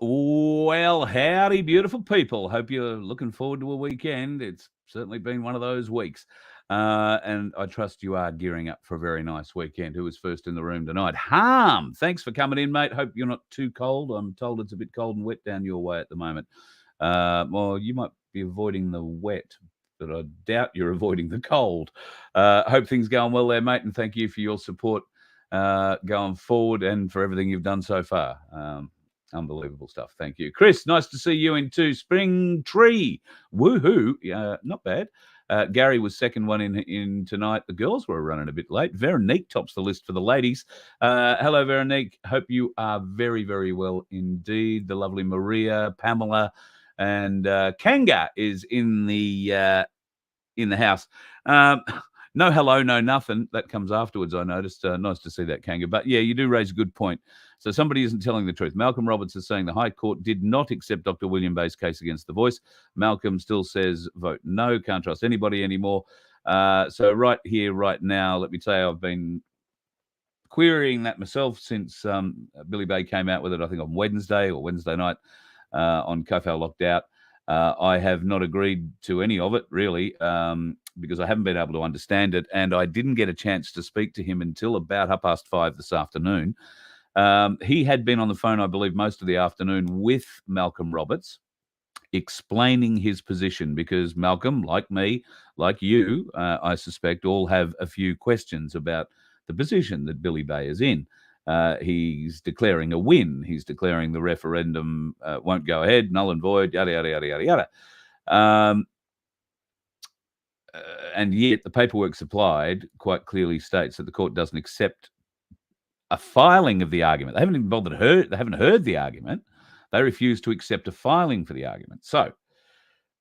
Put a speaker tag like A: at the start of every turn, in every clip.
A: Well, howdy, beautiful people. Hope you're looking forward to a weekend. It's certainly been one of those weeks. And I trust you are gearing up for a very nice weekend. Who is first in the room tonight? Harm, thanks for coming in, mate. Hope you're not too cold. I'm told it's a bit cold and wet down your way at the moment. Well, you might be avoiding the wet, but I doubt you're avoiding the cold. Hope things going well there, mate, and thank you for your support going forward and for everything you've done so far. Unbelievable stuff. Thank you. Chris, nice to see you in too. Spring Tree. Woohoo. Not bad. Gary was second one in tonight. The girls were running a bit late. Veronique tops the list for the ladies. Hello, Veronique. Hope you are very, very well indeed. The lovely Maria, Pamela, and Kanga is in the house. No hello, no nothing. That comes afterwards, I noticed. Nice to see that, Kanga. But yeah, you do raise a good point. So somebody isn't telling the truth. Malcolm Roberts is saying the High Court did not accept Dr. William Bay's case against The Voice. Malcolm still says vote no, can't trust anybody anymore. So right here, right now, let me tell you, I've been querying that myself since Billy Bay came out with it, I think on Wednesday night on Kofau Locked Out. I have not agreed to any of it, really, because I haven't been able to understand it, and I didn't get a chance to speak to him until about 5:30 this afternoon. He had been on the phone, I believe, most of the afternoon with Malcolm Roberts, explaining his position, because Malcolm, like me, like you, I suspect, all have a few questions about the position that Billy Bay is in. He's declaring a win. He's declaring the referendum won't go ahead, null and void, yada, yada, yada, yada, yada. And yet the paperwork supplied quite clearly states that the court doesn't accept a filing of the argument. They haven't even they haven't heard the argument. They refuse to accept a filing for the argument. So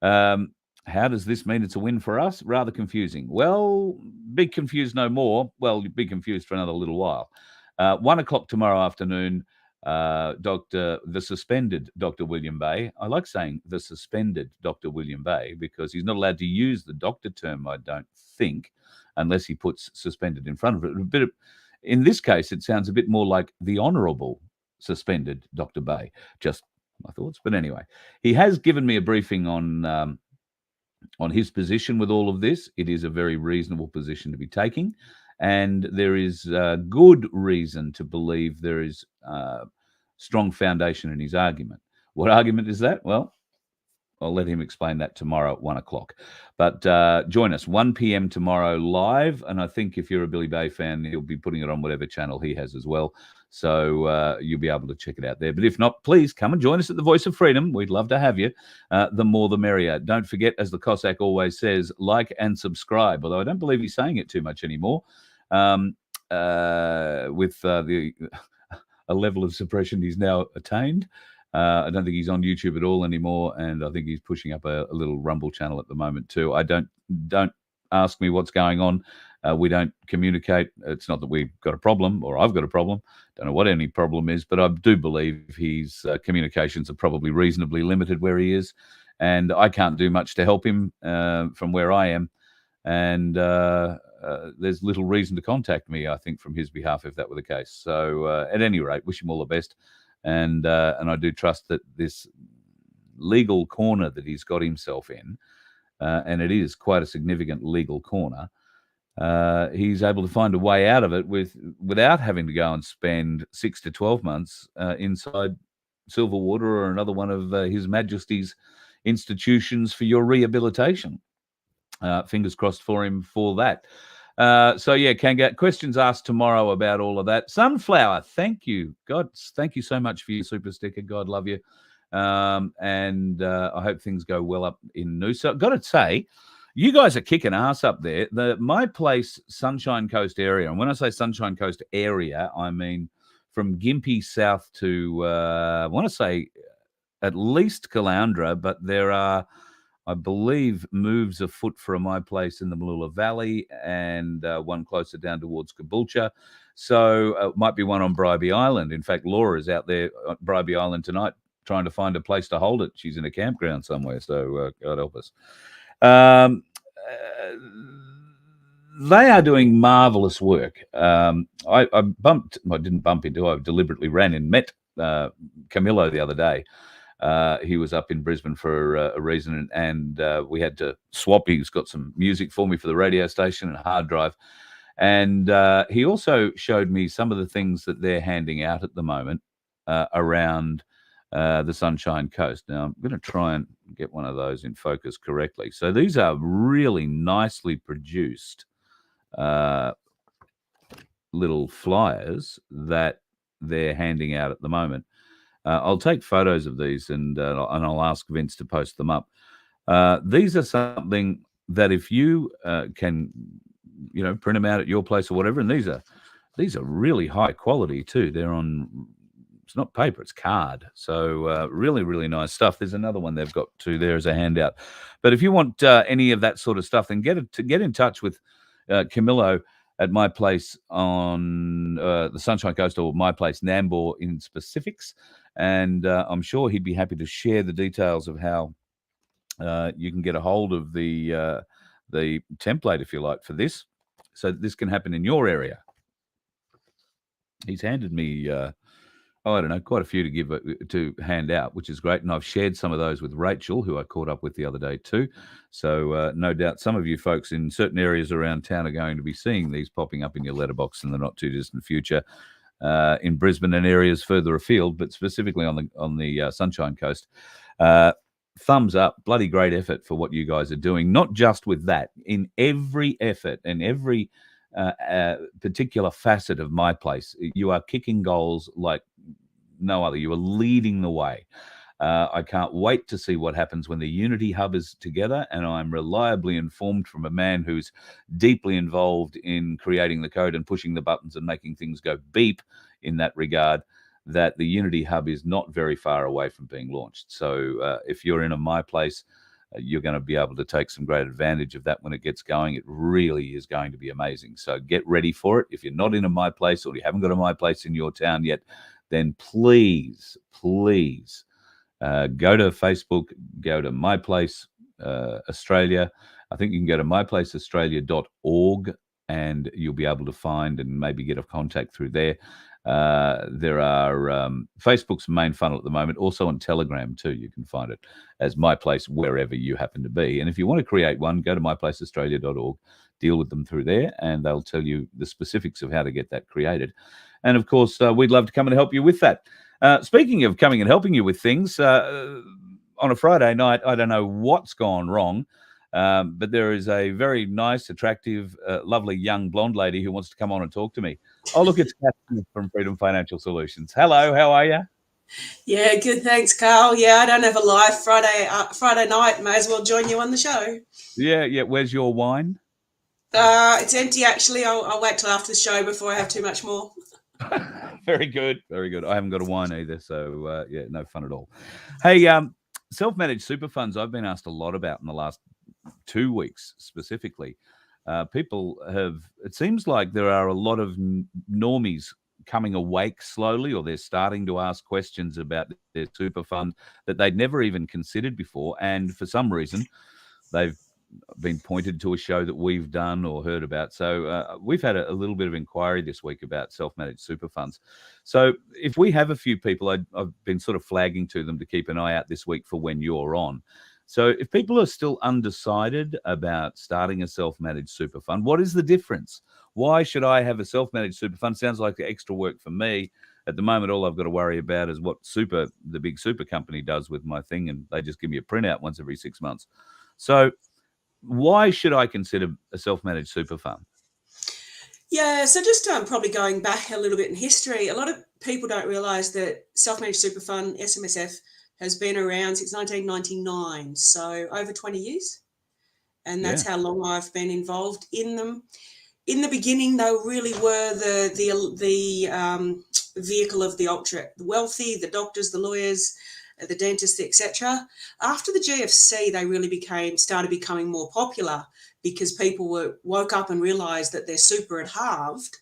A: how does this mean it's a win for us? Rather confusing. Well, be confused no more. Well, you'll be confused for another little while. 1 o'clock tomorrow afternoon, the suspended Dr. William Bay. I like saying the suspended Dr. William Bay because he's not allowed to use the doctor term, I don't think, unless he puts suspended in front of it. In this case, it sounds a bit more like the Honourable Suspended Dr. Bay. Just my thoughts. But anyway, he has given me a briefing on his position with all of this. It is a very reasonable position to be taking. And there is good reason to believe there is strong foundation in his argument. What argument is that? Well, I'll let him explain that tomorrow at 1 o'clock. But join us 1 p.m. tomorrow live. And I think if you're a Billy Bay fan, he'll be putting it on whatever channel he has as well. So you'll be able to check it out there. But if not, please come and join us at the Voice of Freedom. We'd love to have you. The more, the merrier. Don't forget, as the Cossack always says, like and subscribe. Although I don't believe he's saying it too much anymore. With a level of suppression he's now attained. I don't think he's on YouTube at all anymore, and I think he's pushing up a little Rumble channel at the moment too. I don't ask me what's going on. We don't communicate. It's not that we've got a problem or I've got a problem. Don't know what any problem is, but I do believe his communications are probably reasonably limited where he is, and I can't do much to help him from where I am. And there's little reason to contact me, I think, from his behalf, if that were the case. So at any rate, wish him all the best. And I do trust that this legal corner that he's got himself in, and it is quite a significant legal corner, he's able to find a way out of it without having to go and spend 6 to 12 months inside Silverwater or another one of His Majesty's institutions for your rehabilitation. Fingers crossed for him for that. So yeah, Kanga, questions asked tomorrow about all of that. Sunflower, thank you. God, thank you so much for your super sticker. God love you. And I hope things go well up in Noosa. Got to say, you guys are kicking ass up there. My place, Sunshine Coast area, and when I say Sunshine Coast area, I mean from Gympie south to, I want to say at least Caloundra, but there are, I believe, moves afoot from my place in the Mooloolah Valley and one closer down towards Caboolture. So it might be one on Bribie Island. In fact, Laura is out there at Bribie Island tonight trying to find a place to hold it. She's in a campground somewhere, so God help us. They are doing marvellous work. I didn't bump into, I deliberately ran and met Camillo the other day. He was up in Brisbane for a reason, and we had to swap. He's got some music for me for the radio station and a hard drive. And he also showed me some of the things that they're handing out at the moment around the Sunshine Coast. Now, I'm going to try and get one of those in focus correctly. So these are really nicely produced little flyers that they're handing out at the moment. I'll take photos of these and I'll ask Vince to post them up. These are something that if you can, print them out at your place or whatever, and these are really high quality too. They're on, it's not paper, it's card. So really, really nice stuff. There's another one they've got too there as a handout. But if you want any of that sort of stuff, then get in touch with Camillo at my place on the Sunshine Coast, or my place Nambour in specifics. And I'm sure he'd be happy to share the details of how you can get a hold of the template, if you like, for this, so that this can happen in your area. He's handed me, I don't know, quite a few to hand out, which is great. And I've shared some of those with Rachel, who I caught up with the other day too. So no doubt some of you folks in certain areas around town are going to be seeing these popping up in your letterbox in the not too distant future, in Brisbane and areas further afield, but specifically on the Sunshine Coast. Thumbs up, bloody great effort for what you guys are doing. Not just with that, in every effort and every particular facet of my place, you are kicking goals like no other. You are leading the way. I can't wait to see what happens when the Unity Hub is together, and I'm reliably informed from a man who's deeply involved in creating the code and pushing the buttons and making things go beep in that regard, that the Unity Hub is not very far away from being launched. So if you're in a My Place, you're going to be able to take some great advantage of that when it gets going. It really is going to be amazing. So get ready for it. If you're not in a My Place, or you haven't got a My Place in your town yet, then please go to Facebook, go to My Place Australia. I think you can go to myplaceaustralia.org and you'll be able to find and maybe get a contact through there. There are Facebook's main funnel at the moment, also on Telegram too. You can find it as My Place wherever you happen to be. And if you want to create one, go to myplaceaustralia.org, deal with them through there, and they'll tell you the specifics of how to get that created. And of course, we'd love to come and help you with that. Speaking of coming and helping you with things, on a Friday night, I don't know what's gone wrong, but there is a very nice, attractive, lovely young blonde lady who wants to come on and talk to me. Oh, look, it's Catherine from Freedom Financial Solutions. Hello, how are you?
B: Yeah, good, thanks, Carl. Yeah, I don't have a live Friday night. May as well join you on the show.
A: Yeah. Where's your wine?
B: It's empty, actually. I'll wait till after the show before I have too much more.
A: Very good. I haven't got a wine either, so yeah, no fun at all. Hey, self-managed super funds, I've been asked a lot about in the last 2 weeks specifically. People it seems like there are a lot of normies coming awake slowly, or they're starting to ask questions about their super fund that they'd never even considered before. And for some reason, they've been pointed to a show that we've done or heard about. So we've had a little bit of inquiry this week about self-managed super funds. So if we have a few people, I've been sort of flagging to them to keep an eye out this week for when you're on. So if people are still undecided about starting a self-managed super fund, what is the difference? Why should I have a self-managed super fund? Sounds like extra work for me. At the moment, all I've got to worry about is what the big super company does with my thing, and they just give me a printout once every 6 months. So why should I consider a self-managed super fund?
B: Yeah, so just probably going back a little bit in history, a lot of people don't realise that self-managed super fund, SMSF, has been around since 1999, so over 20 years. And that's how long I've been involved in them. In the beginning, they really were the vehicle of the ultra wealthy, the doctors, the lawyers, the dentists, etc. After the GFC, they really started becoming more popular because people woke up and realised that their super had halved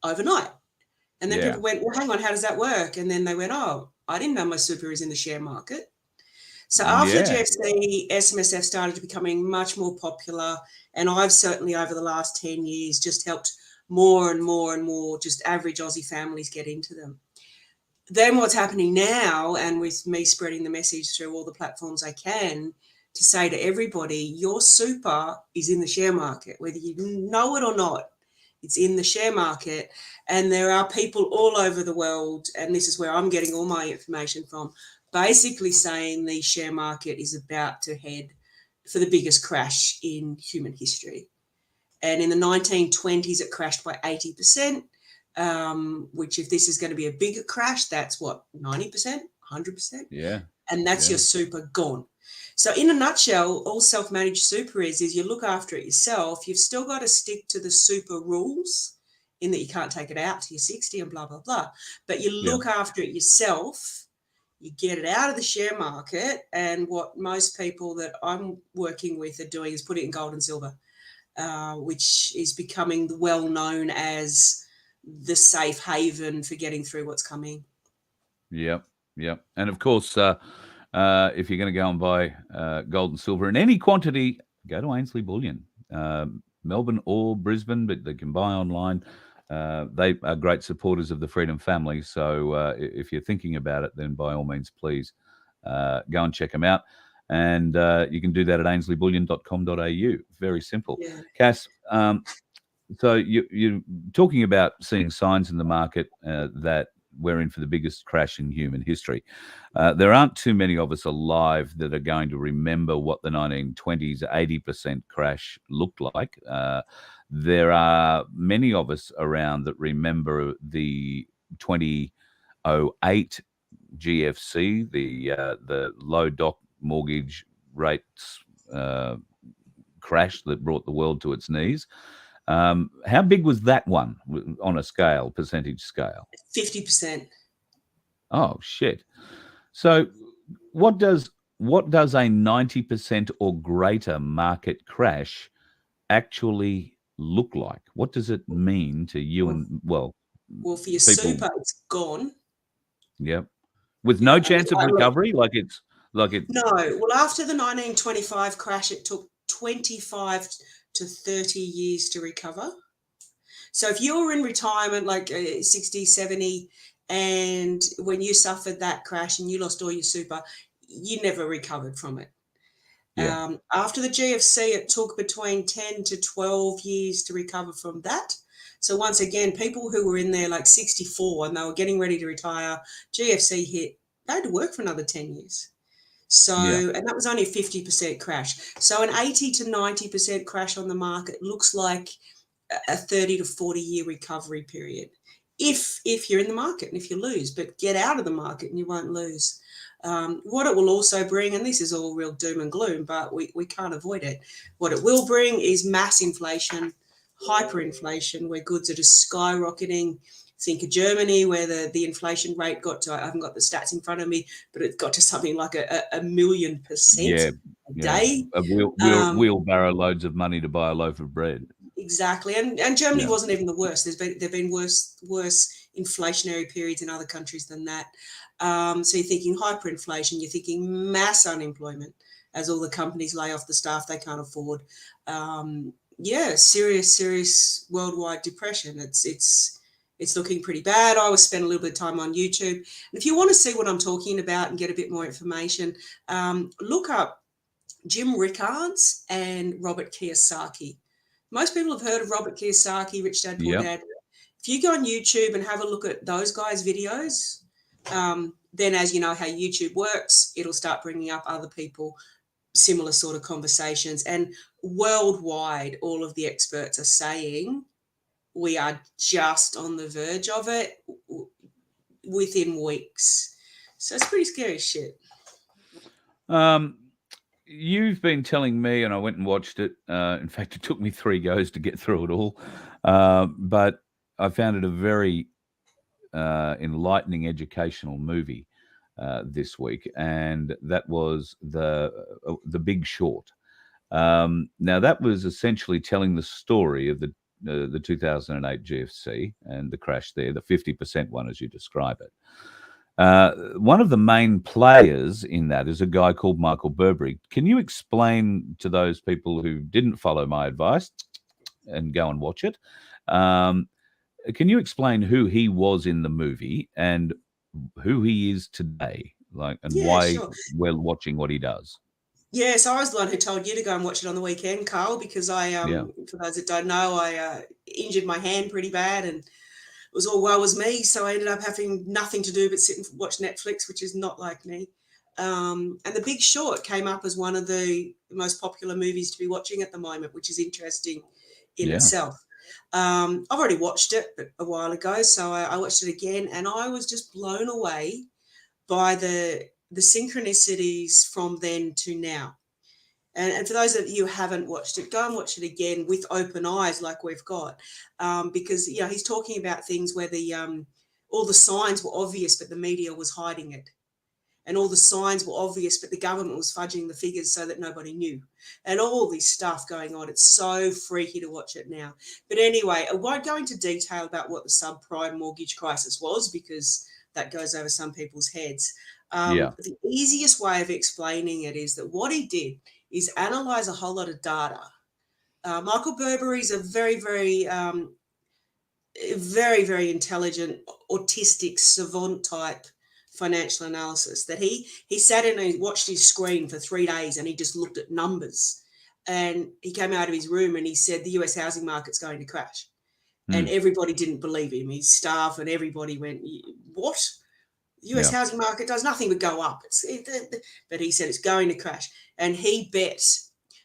B: overnight. And then people went, well, hang on, how does that work? And then they went, oh, I didn't know my super is in the share market. So after the GFC, SMSF started becoming much more popular, and I've certainly over the last 10 years just helped more and more and more just average Aussie families get into them. then what's happening now, and with me spreading the message through all the platforms I can, to say to everybody, your super is in the share market, whether you know it or not. It's in the share market, and there are people all over the world, and this is where I'm getting all my information from, basically saying the share market is about to head for the biggest crash in human history. And in the 1920s, it crashed by 80%, which if this is going to be a bigger crash, that's what, 90%, 100%?
A: Yeah.
B: And that's your super gone. So in a nutshell, all self-managed super is you look after it yourself. You've still got to stick to the super rules in that you can't take it out to your 60 and blah, blah, blah. But you look after it yourself. You get it out of the share market. And what most people that I'm working with are doing is put it in gold and silver, which is becoming well known as the safe haven for getting through what's coming.
A: Yep. And of course, if you're going to go and buy gold and silver in any quantity, go to Ainslie Bullion, Melbourne or Brisbane, but they can buy online. They are great supporters of the Freedom family. So if you're thinking about it, then by all means, please go and check them out. And you can do that at ainslieBullion.com.au. Very simple.
B: Yeah.
A: Cass, so you're talking about seeing signs in the market that we're in for the biggest crash in human history. There aren't too many of us alive that are going to remember what the 1920s 80% crash looked like. There are many of us around that remember the 2008 GFC, the low doc mortgage rates crash that brought the world to its knees. How big was that one on a scale, percentage scale?
B: 50%.
A: Oh shit! So, what does a 90% or greater market crash actually look like? What does it mean to you and
B: Well, for your
A: people?
B: super, it's gone.
A: Yep, with no chance of recovery, like it.
B: No, well, after the 1925 crash, it took 25 to 30 years to recover. So if you were in retirement, like 60, 70, and when you suffered that crash and you lost all your super, you never recovered from it.
A: Yeah.
B: After the GFC, it took between 10 to 12 years to recover from that. So once again, people who were in there like 64 and they were getting ready to retire, GFC hit, they had to work for another 10 years. So, and that was only a 50% crash. So an 80 to 90% crash on the market looks like a 30 to 40 year recovery period if you're in the market and if you lose, but get out of the market and you won't lose. What it will also bring, and this is all real doom and gloom, but we can't avoid it. What it will bring is mass inflation, hyperinflation, where goods are just skyrocketing. Think of Germany, where the inflation rate got to, I haven't got the stats in front of me, but it got to something like a 1,000,000% a day.
A: A wheelbarrow loads of money to buy a loaf of bread.
B: Exactly. And Germany wasn't even the worst. There've been worse inflationary periods in other countries than that. So you're thinking hyperinflation, you're thinking mass unemployment as all the companies lay off the staff they can't afford. Serious worldwide depression. It's looking pretty bad. I always spend a little bit of time on YouTube. And if you want to see what I'm talking about and get a bit more information, look up Jim Rickards and Robert Kiyosaki. Most people have heard of Robert Kiyosaki, Rich Dad, Poor Dad. If you go on YouTube and have a look at those guys' videos, then as you know how YouTube works, it'll start bringing up other people, similar sort of conversations. And worldwide, all of the experts are saying we are just on the verge of it within weeks. So it's pretty scary shit.
A: You've been telling me, and I went and watched it. In fact, it took me 3 goes to get through it all. But I found it a very enlightening educational movie this week, and that was the Big Short. Now, that was essentially telling the story of the 2008 GFC and the crash there, the 50% one, as you describe it. One of the main players in that is a guy called Michael Burberry. Can you explain to those people who didn't follow my advice and go and watch it? Can you explain who he was in the movie and who he is today, like, and
B: Yeah,
A: why
B: sure.
A: we're watching what he does.
B: Yeah, so I was the one who told you to go and watch it on the weekend, Carl, because I,
A: Yeah.
B: for those that don't know, I injured my hand pretty bad, and it was all woe was me. So I ended up having nothing to do but sit and watch Netflix, which is not like me. And The Big Short came up as one of the most popular movies to be watching at the moment, which is interesting in
A: Yeah.
B: itself. I've already watched it a while ago, so I watched it again, and I was just blown away by the synchronicities from then to now. And for those of you who haven't watched it, go and watch it again with open eyes, like we've got, because he's talking about things where the all the signs were obvious, but the media was hiding it, and all the signs were obvious, but the government was fudging the figures so that nobody knew, and all this stuff going on. It's so freaky to watch it now. But anyway, I won't go into detail about what the subprime mortgage crisis was, because that goes over some people's heads.
A: Yeah.
B: The easiest way of explaining it is that what he did is analyze a whole lot of data. Michael Burberry is a very, very intelligent, autistic, savant type financial analysis, that he sat in and watched his screen for 3 days, and he just looked at numbers, and he came out of his room and he said the US housing market's going to crash. And everybody didn't believe him. His staff and everybody went, what? The US housing market does nothing but go up. But he said it's going to crash, and he bet.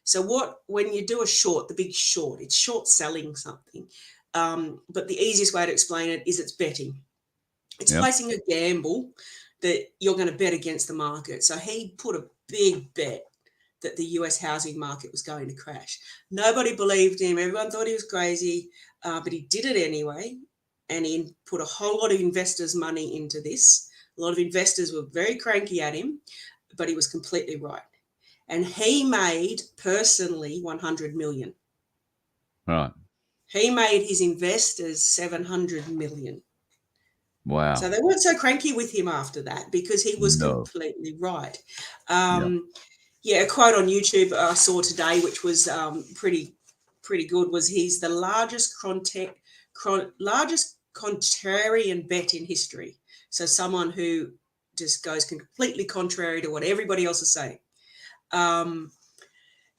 B: So when you do a short, the big short, it's short selling something. But the easiest way to explain it is it's betting. It's placing a gamble that you're going to bet against the market. So he put a big bet that the US housing market was going to crash. Nobody believed him. Everyone thought he was crazy, but he did it anyway. And he put a whole lot of investors' money into this. A lot of investors were very cranky at him, but he was completely right. And he made personally 100 million.
A: Right.
B: He made his investors 700 million.
A: Wow.
B: So they weren't so cranky with him after that, because he was completely right. A quote on YouTube I saw today, which was pretty good, was he's the largest contrarian bet in history. So someone who just goes completely contrary to what everybody else is saying. And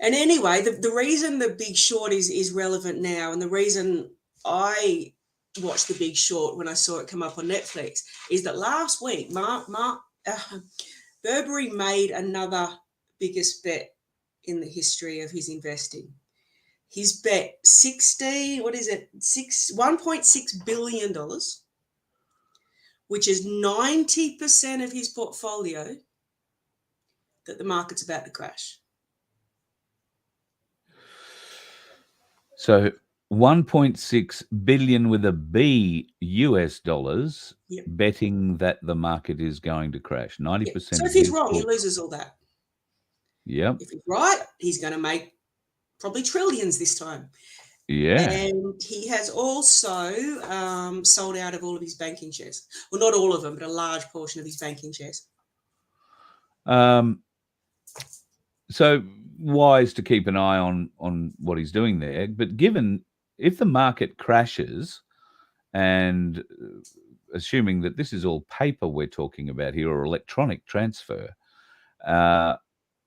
B: anyway, the reason The Big Short is relevant now, and the reason I watched The Big Short when I saw it come up on Netflix, is that last week Burberry made another biggest bet in the history of his investing. He's bet $1.6 billion, which is 90% of his portfolio, that the market's about to crash.
A: So 1.6 billion with a B US dollars, betting that the market is going to crash. 90%.
B: So if he's wrong, he loses all that.
A: Yep.
B: If he's right, he's going to make probably trillions this time.
A: Yeah.
B: And he has also sold out of all of his banking shares. Well, not all of them, but a large portion of his banking shares.
A: So wise to keep an eye on what he's doing there. But given, if the market crashes, and assuming that this is all paper we're talking about here, or electronic transfer,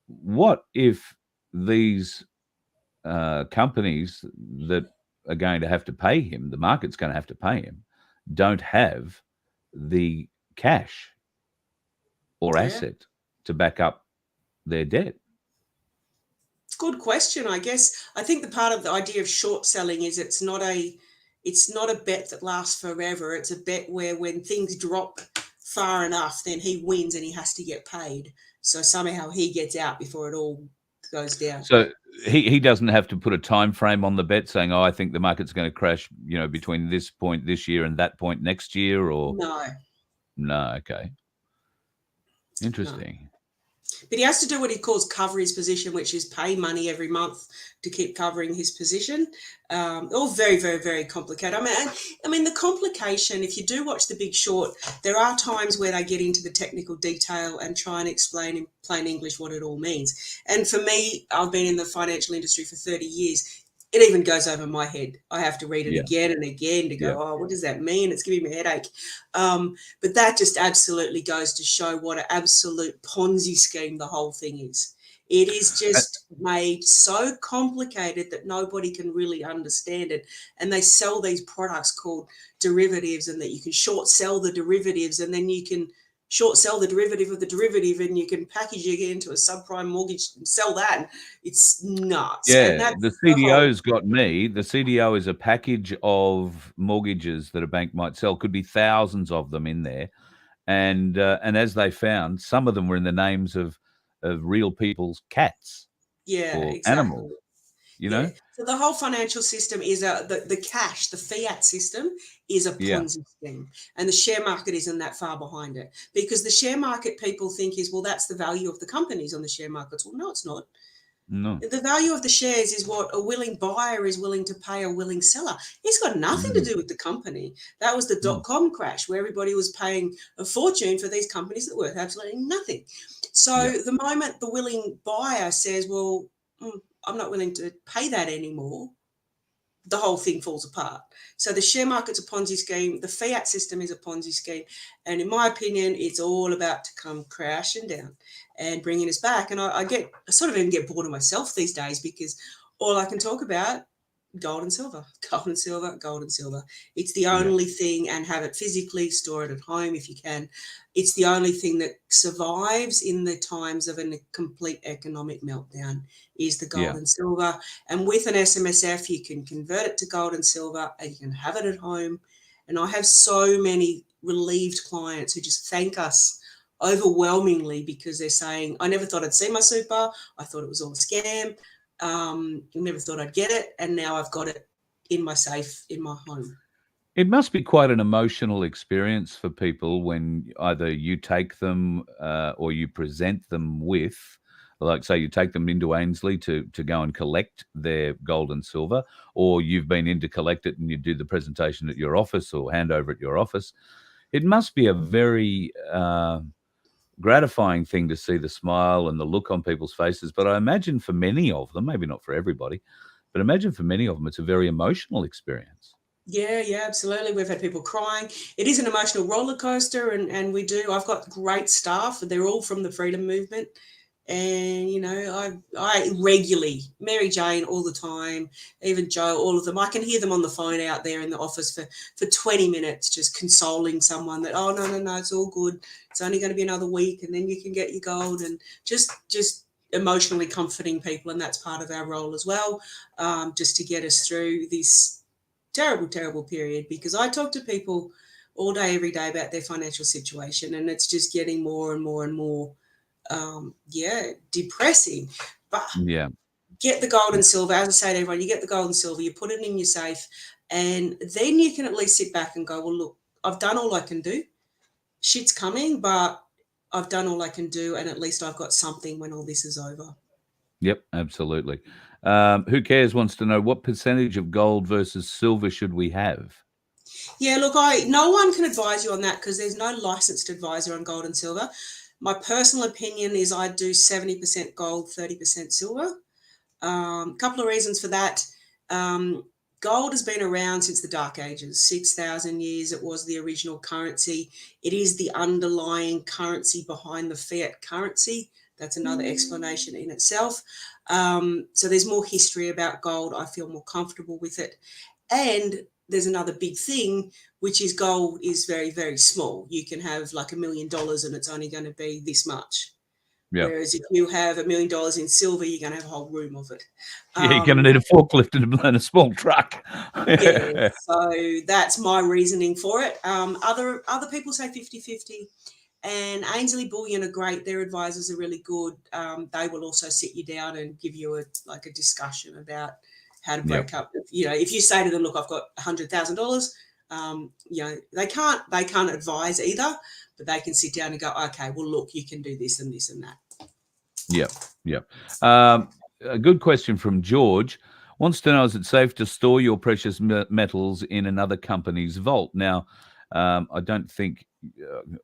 A: what if these companies that are going to have to pay him, the market's going to have to pay him, don't have the cash or asset to back up their debt?
B: Good question. I think the part of the idea of short selling is it's not a bet that lasts forever. It's a bet where when things drop far enough, then he wins and he has to get paid. So somehow he gets out before it all goes down.
A: So he doesn't have to put a time frame on the bet saying, I think the market's going to crash, between this point this year and that point next year, or no. Okay. Interesting.
B: No. But he has to do what he calls cover his position, which is pay money every month to keep covering his position. All very, very, very complicated. I mean, the complication, if you do watch The Big Short, there are times where they get into the technical detail and try and explain in plain English what it all means. And for me, I've been in the financial industry for 30 years. it even goes over my head. I have to read it
A: Yeah.
B: again and again to go,
A: Yeah.
B: oh, what does that mean? It's giving me a headache. But that just absolutely goes to show what an absolute Ponzi scheme the whole thing is. It is just made so complicated that nobody can really understand it. And they sell these products called derivatives, and that you can short sell the derivatives, and then you can short sell the derivative of the derivative, and you can package it into a subprime mortgage and sell that. And it's nuts.
A: Yeah,
B: And that's
A: the
B: the whole,
A: CDO's got me. The CDO is a package of mortgages that a bank might sell. Could be thousands of them in there. And as they found, some of them were in the names of real people's cats
B: yeah,
A: or
B: exactly.
A: animals, you
B: Yeah.
A: know?
B: So the whole financial system is the cash, the fiat system is a
A: Yeah.
B: Ponzi scheme. And the share market isn't that far behind it, because the share market people think is, well, that's the value of the companies on the share markets. Well, no, it's not.
A: No.
B: The value of the shares is what a willing buyer is willing to pay a willing seller. It's got nothing to do with the company. That was the dot-com crash, where everybody was paying a fortune for these companies that were worth absolutely nothing. So
A: Yeah.
B: the moment the willing buyer says, well, I'm not willing to pay that anymore, the whole thing falls apart. So the share market's a Ponzi scheme. The fiat system is a Ponzi scheme. And in my opinion, it's all about to come crashing down and bringing us back. And I sort of even get bored of myself these days, because all I can talk about, gold and silver, gold and silver, gold and silver. It's the only thing, and have it physically, store it at home if you can. It's the only thing that survives in the times of a complete economic meltdown, is the gold and silver. And with an SMSF, you can convert it to gold and silver, and you can have it at home. And I have so many relieved clients who just thank us overwhelmingly, because they're saying, I never thought I'd see my super. I thought it was all a scam. Never thought I'd get it, and now I've got it in my safe in my home.
A: It must be quite an emotional experience for people when either you take them or you present them with, like, say you take them into Ainslie to go and collect their gold and silver, or you've been in to collect it and you do the presentation at your office or hand over at your office. It must be a very gratifying thing to see the smile and the look on people's faces. But I imagine for many of them, maybe not for everybody, but imagine for many of them, it's a very emotional experience.
B: Yeah, absolutely. We've had people crying. It is an emotional roller coaster, and I've got great staff, and they're all from the freedom movement. And, you know, I regularly, Mary Jane all the time, even Joe, all of them, I can hear them on the phone out there in the office for 20 minutes, just consoling someone that, oh, no, it's all good. It's only going to be another week, and then you can get your gold, and just emotionally comforting people. And that's part of our role as well, just to get us through this terrible period, because I talk to people all day, every day about their financial situation, and it's just getting more and more and more depressing. But get the gold and silver. As I say to everyone, you get the gold and silver, you put it in your safe, and then you can at least sit back and go, well, look, I've done all I can do. Shit's coming, but I've done all I can do, and at least I've got something when all this is over.
A: Yep, absolutely. Who cares wants to know, what percentage of gold versus silver should we have?
B: Yeah, look, no one can advise you on that, because there's no licensed advisor on gold and silver. My personal opinion is I do 70% gold, 30% silver. Couple of reasons for that. Gold has been around since the Dark Ages, 6,000 years. It was the original currency. It is the underlying currency behind the fiat currency. That's another explanation in itself. So there's more history about gold. I feel more comfortable with it. And there's another big thing, which is gold is very, very small. You can have like $1 million and it's only going to be this much. Yep. Whereas if you have $1 million in silver, you're going to have a whole room of it.
A: Yeah, you're going to need a forklift and a small truck.
B: Yeah, so that's my reasoning for it. Other people say 50-50. And Ainslie Bullion are great. Their advisors are really good. They will also sit you down and give you a discussion about how to break up. You know, if you say to them, look, I've got $100,000, you know, they can't advise either, but they can sit down and go, okay, well, look, you can do this and this and that.
A: Yep. A good question from George. Wants to know, is it safe to store your precious metals in another company's vault? Now, I don't think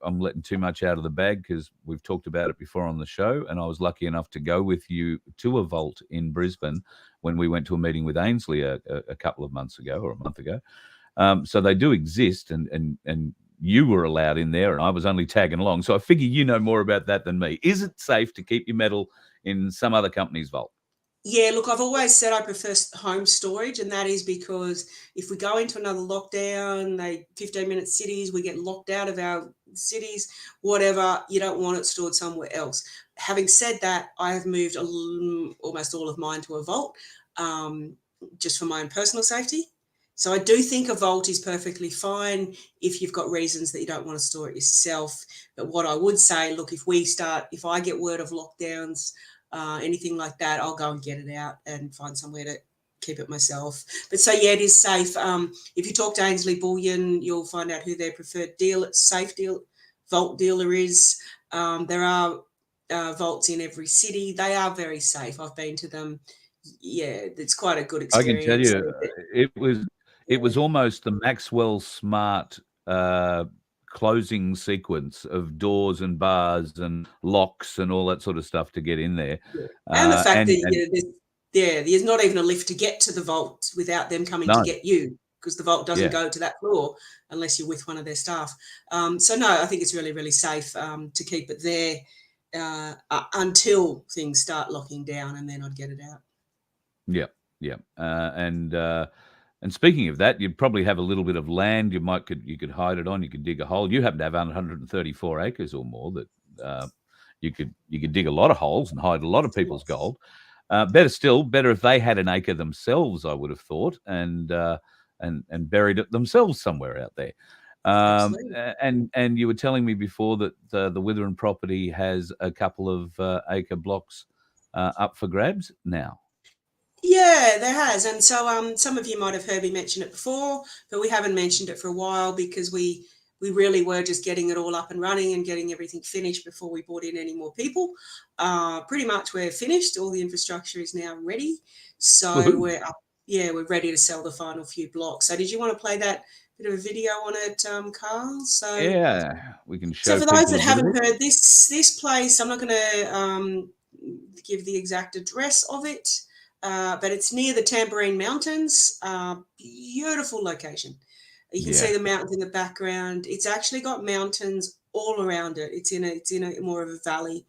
A: I'm letting too much out of the bag because we've talked about it before on the show, and I was lucky enough to go with you to a vault in Brisbane when we went to a meeting with Ainslie a couple of months ago or a month ago. So they do exist, and you were allowed in there, and I was only tagging along. So I figure you know more about that than me. Is it safe to keep your metal in some other company's vault?
B: Yeah, look, I've always said I prefer home storage, and that is because if we go into another lockdown, 15-minute cities, we get locked out of our cities, whatever, you don't want it stored somewhere else. Having said that, I have moved almost all of mine to a vault, just for my own personal safety. So I do think a vault is perfectly fine if you've got reasons that you don't want to store it yourself. But what I would say, look, if I get word of lockdowns, anything like that, I'll go and get it out and find somewhere to keep it myself. But so, yeah, it is safe. If you talk to Ainslie Bullion, you'll find out who their preferred vault dealer is. There are vaults in every city. They are very safe. I've been to them. Yeah, it's quite a good experience.
A: I can tell you, it was almost the Maxwell Smart closing sequence of doors and bars and locks and all that sort of stuff to get in there.
B: Yeah. And the fact that there's not even a lift to get to the vault without them coming to get you, because the vault doesn't go to that floor unless you're with one of their staff. So no, I think it's really, really safe to keep it there until things start locking down, and then I'd get it out.
A: Yeah. And speaking of that, you'd probably have a little bit of land you could hide it on. You could dig a hole. You happen to have 134 acres or more that you could dig a lot of holes and hide a lot of people's gold. Better if they had an acre themselves, I would have thought, and buried it themselves somewhere out there. And you were telling me before that the Witheren property has a couple of acre blocks up for grabs now.
B: Yeah, there has. And so some of you might have heard me mention it before, but we haven't mentioned it for a while because we really were just getting it all up and running and getting everything finished before we brought in any more people. Pretty much we're finished. All the infrastructure is now ready. So we're ready to sell the final few blocks. So did you want to play that bit of a video on it, Carl? So
A: yeah, we can show.
B: So for those that haven't heard this place, I'm not going to give the exact address of it. But it's near the Tambourine Mountains. Beautiful location. You can see the mountains in the background. It's actually got mountains all around it. It's in a more of a valley.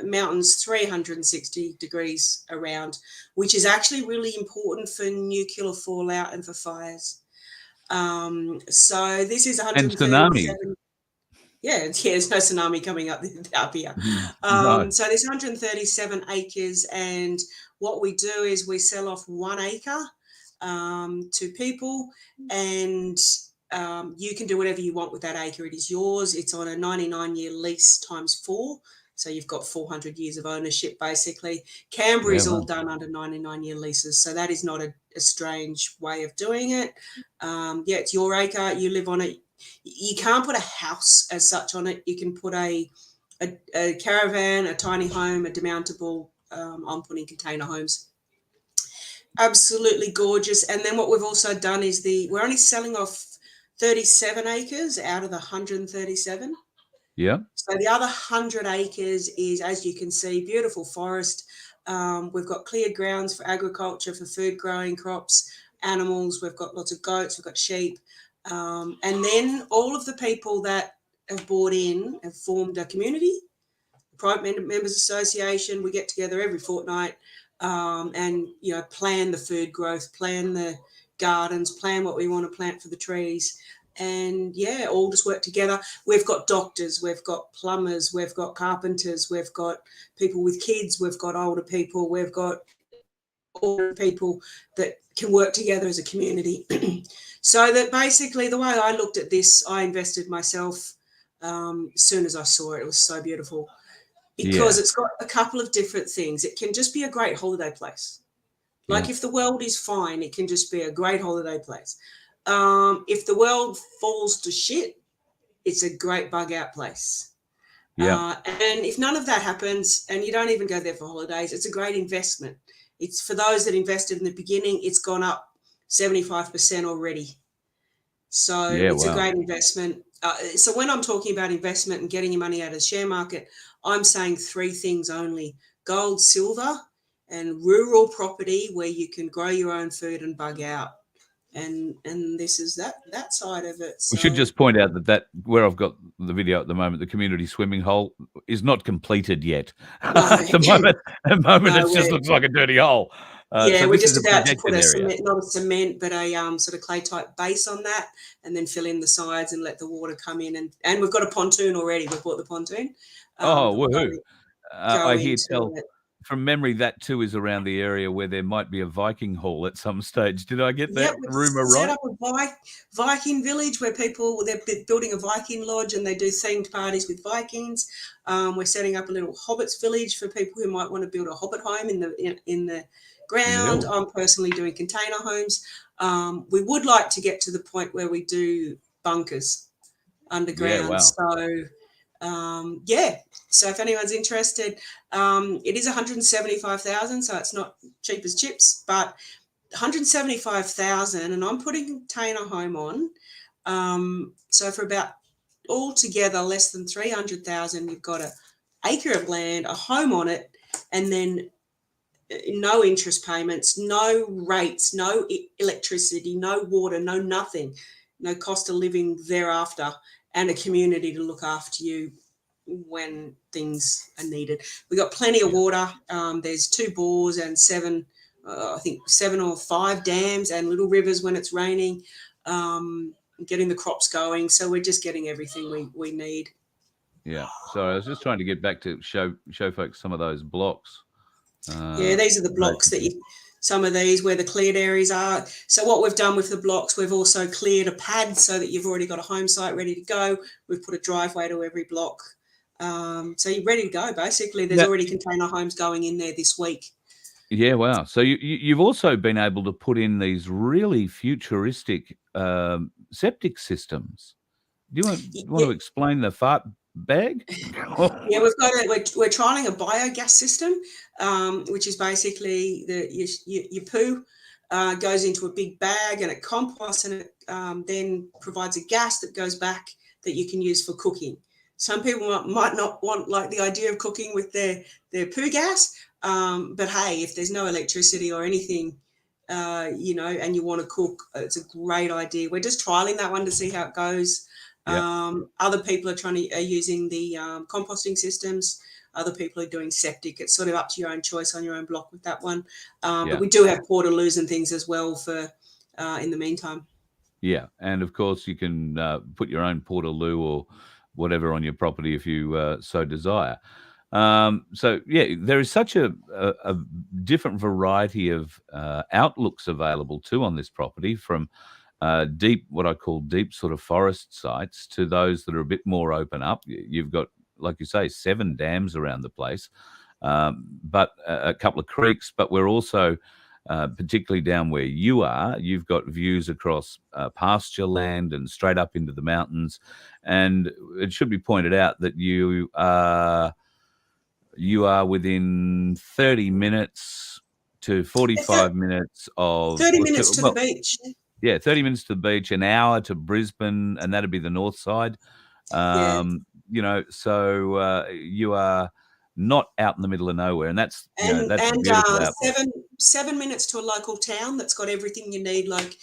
B: Mountains 360 degrees around, which is actually really important for nuclear fallout and for fires. So this is 137. Yeah, there's no tsunami coming up here.
A: No.
B: So there's 137 acres, and what we do is we sell off 1 acre to people, and you can do whatever you want with that acre. It is yours. It's on a 99-year lease times 4, so you've got 400 years of ownership, basically. Canberra is all done under 99-year leases, so that is not a strange way of doing it. It's your acre. You live on it. You can't put a house as such on it. You can put a caravan, a tiny home, a demountable. I'm putting container homes. Absolutely gorgeous. And then what we've also done is we're only selling off 37 acres out of the 137.
A: Yeah.
B: So the other 100 acres is, as you can see, beautiful forest. We've got cleared grounds for agriculture, for food growing crops, animals. We've got lots of goats. We've got sheep. And then all of the people that have bought in have formed a community, a private members association. We get together every fortnight and, plan the food growth, plan the gardens, plan what we want to plant for the trees. And, all just work together. We've got doctors, we've got plumbers, we've got carpenters, we've got people with kids, we've got older people, we've got all people that can work together as a community. So that basically the way I looked at this, I invested myself as soon as I saw it. It was so beautiful because it's got a couple of different things. It can just be a great holiday place. Like if the world is fine, it can just be a great holiday place. If the world falls to shit, it's a great bug out place. And if none of that happens and you don't even go there for holidays, it's a great investment. It's for those that invested in the beginning, it's gone up 75% already. So
A: Yeah,
B: it's a
A: wow.
B: great investment. So when I'm talking about investment and getting your money out of the share market, I'm saying three things only: gold, silver, and rural property where you can grow your own food and bug out. And this is that side of it.
A: We should
B: So
A: just point out that where I've got the video at the moment, the community swimming hole is not completed yet.
B: no,
A: At the moment,
B: no,
A: it just looks like a dirty hole.
B: yeah,
A: So
B: we're
A: this is
B: just
A: a
B: about to put
A: projected
B: a
A: area.
B: cement, not a cement, but a sort of clay type base on that, and then fill in the sides and let the water come in. And we've got a pontoon already. We've bought the pontoon
A: Oh,
B: that will
A: woohoo!
B: go
A: I hear
B: into
A: tell
B: it.
A: from memory that too is around the area where there might be a Viking hall at some stage. Did I get
B: Yep,
A: that
B: we've
A: rumor
B: set
A: right?
B: up a Viking village where they're building a Viking lodge and they do themed parties with Vikings. We're setting up a little hobbits village for people who might want to build a hobbit home in the
A: In the
B: ground.
A: hills?
B: I'm personally doing container homes. We would like to get to the point where we do bunkers
A: Yeah,
B: underground.
A: wow.
B: So yeah. So if anyone's interested, it is 175,000, so it's not cheap as chips, but 175,000, and I'm putting container home on. So for about altogether less than 300,000, you've got an acre of land, a home on it, and then no interest payments, no rates, no electricity, no water, no nothing, no cost of living thereafter, and a community to look after you when things are needed. We got plenty of
A: Yeah.
B: water. There's 2 bores and 7 or 5 dams and little rivers when it's raining, getting the crops going. So we're just getting everything we need.
A: Yeah. Sorry, I was just trying to get back to show folks some of those blocks.
B: Yeah, these are the blocks some of these where the cleared areas are. So what we've done with the blocks, we've also cleared a pad so that you've already got a home site ready to go. We've put a driveway to every block. So you're ready to go, basically. There's
A: Yeah.
B: already container homes going in there this week.
A: Yeah, wow. So you've also been able to put in these really futuristic septic systems. Do you want
B: Yeah,
A: to explain the fart bag?
B: yeah, we're trialing a biogas system, which is basically your poo goes into a big bag and it composts, and it then provides a gas that goes back that you can use for cooking. Some people might not want like the idea of cooking with their poo gas, but hey, if there's no electricity or anything, and you want to cook, it's a great idea. We're just trialing that one to see how it goes.
A: Yeah,
B: Other people are using the composting systems. Other people are doing septic. It's sort of up to your own choice on your own block with that one. But
A: yeah,
B: we do have portaloos and things as well for in the meantime.
A: yeah. And of course, you can put your own portaloo or whatever on your property if you so desire. So yeah, there is such a different variety of outlooks available too on this property, from what I call deep sort of forest sites to those that are a bit more open up. You've got, like you say, 7 dams around the place, but a couple of creeks. But we're also, particularly down where you are, you've got views across pasture land and straight up into the mountains. And it should be pointed out that you are within 30 minutes to 45 minutes of,
B: 30 minutes to the beach.
A: yeah, 30 minutes to the beach, an hour to Brisbane, and that'd be the north side.
B: Yeah.
A: So you are not out in the middle of nowhere, and that's that's a beautiful outlook.
B: 7 minutes to a local town that's got everything you need, like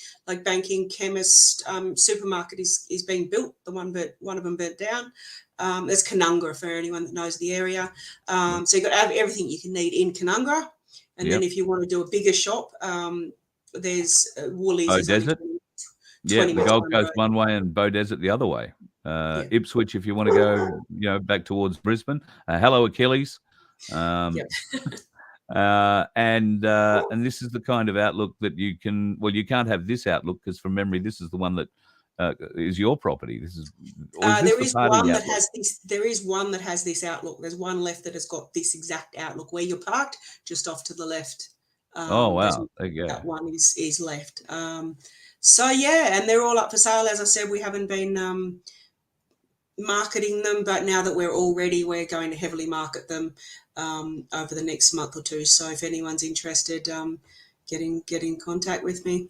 B: banking, chemist, supermarket is being built. One of them burnt down. There's Canungra for anyone that knows the area. So you've got everything you can need in Canungra, and then
A: Yep.
B: if you want to do a bigger shop, there's Woolies is only
A: Beaudesert.
B: 20
A: Yeah, the
B: minutes
A: Gold
B: down the
A: Coast
B: road.
A: one way and Beaudesert the other way.
B: Yeah.
A: Ipswich, if you want to go, back towards Brisbane. Hello, Achilles. Um,
B: Yep.
A: and this is the kind of outlook that you can. Well, you can't have this outlook because, from memory, this is the one that is your property. This is, or is this
B: There
A: the
B: is
A: party
B: one that
A: outlook?
B: has this. There is one that has this outlook. There's one left that has got this exact outlook where you're parked, just off to the left.
A: Oh
B: There's
A: wow, there you go.
B: that one is left. So yeah, and they're all up for sale. As I said, we haven't been marketing them, but now that we're all ready, we're going to heavily market them over the next month or two. So if anyone's interested, get in contact with me.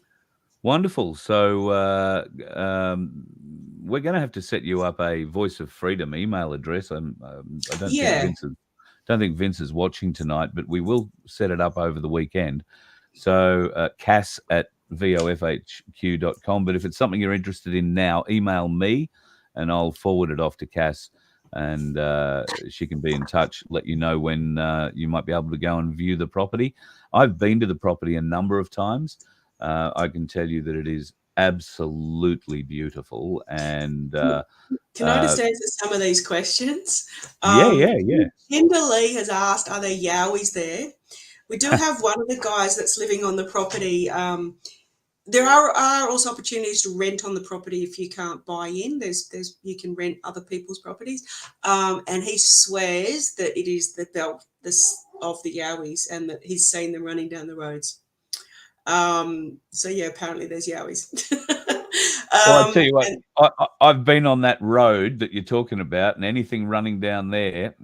A: Wonderful. So we're going to have to set you up a Voice of Freedom email address. I don't think
B: Yeah.
A: Vince is watching tonight, but we will set it up over the weekend. So Cass at vofhq.com. But if it's something you're interested in now, email me and I'll forward it off to Cass, and she can be in touch, let you know when you might be able to go and view the property. I've been to the property a number of times. I can tell you that it is absolutely beautiful. And
B: Can I just answer some of these questions?
A: yeah.
B: Kimberly has asked, are there yowies there? We do have one of the guys that's living on the property. There are also opportunities to rent on the property if you can't buy in. There's you can rent other people's properties, and he swears that it is the belt of the yowies, and that he's seen them running down the roads. So yeah, apparently there's yowies.
A: Well, I tell you what, I've been on that road that you're talking about, and anything running down there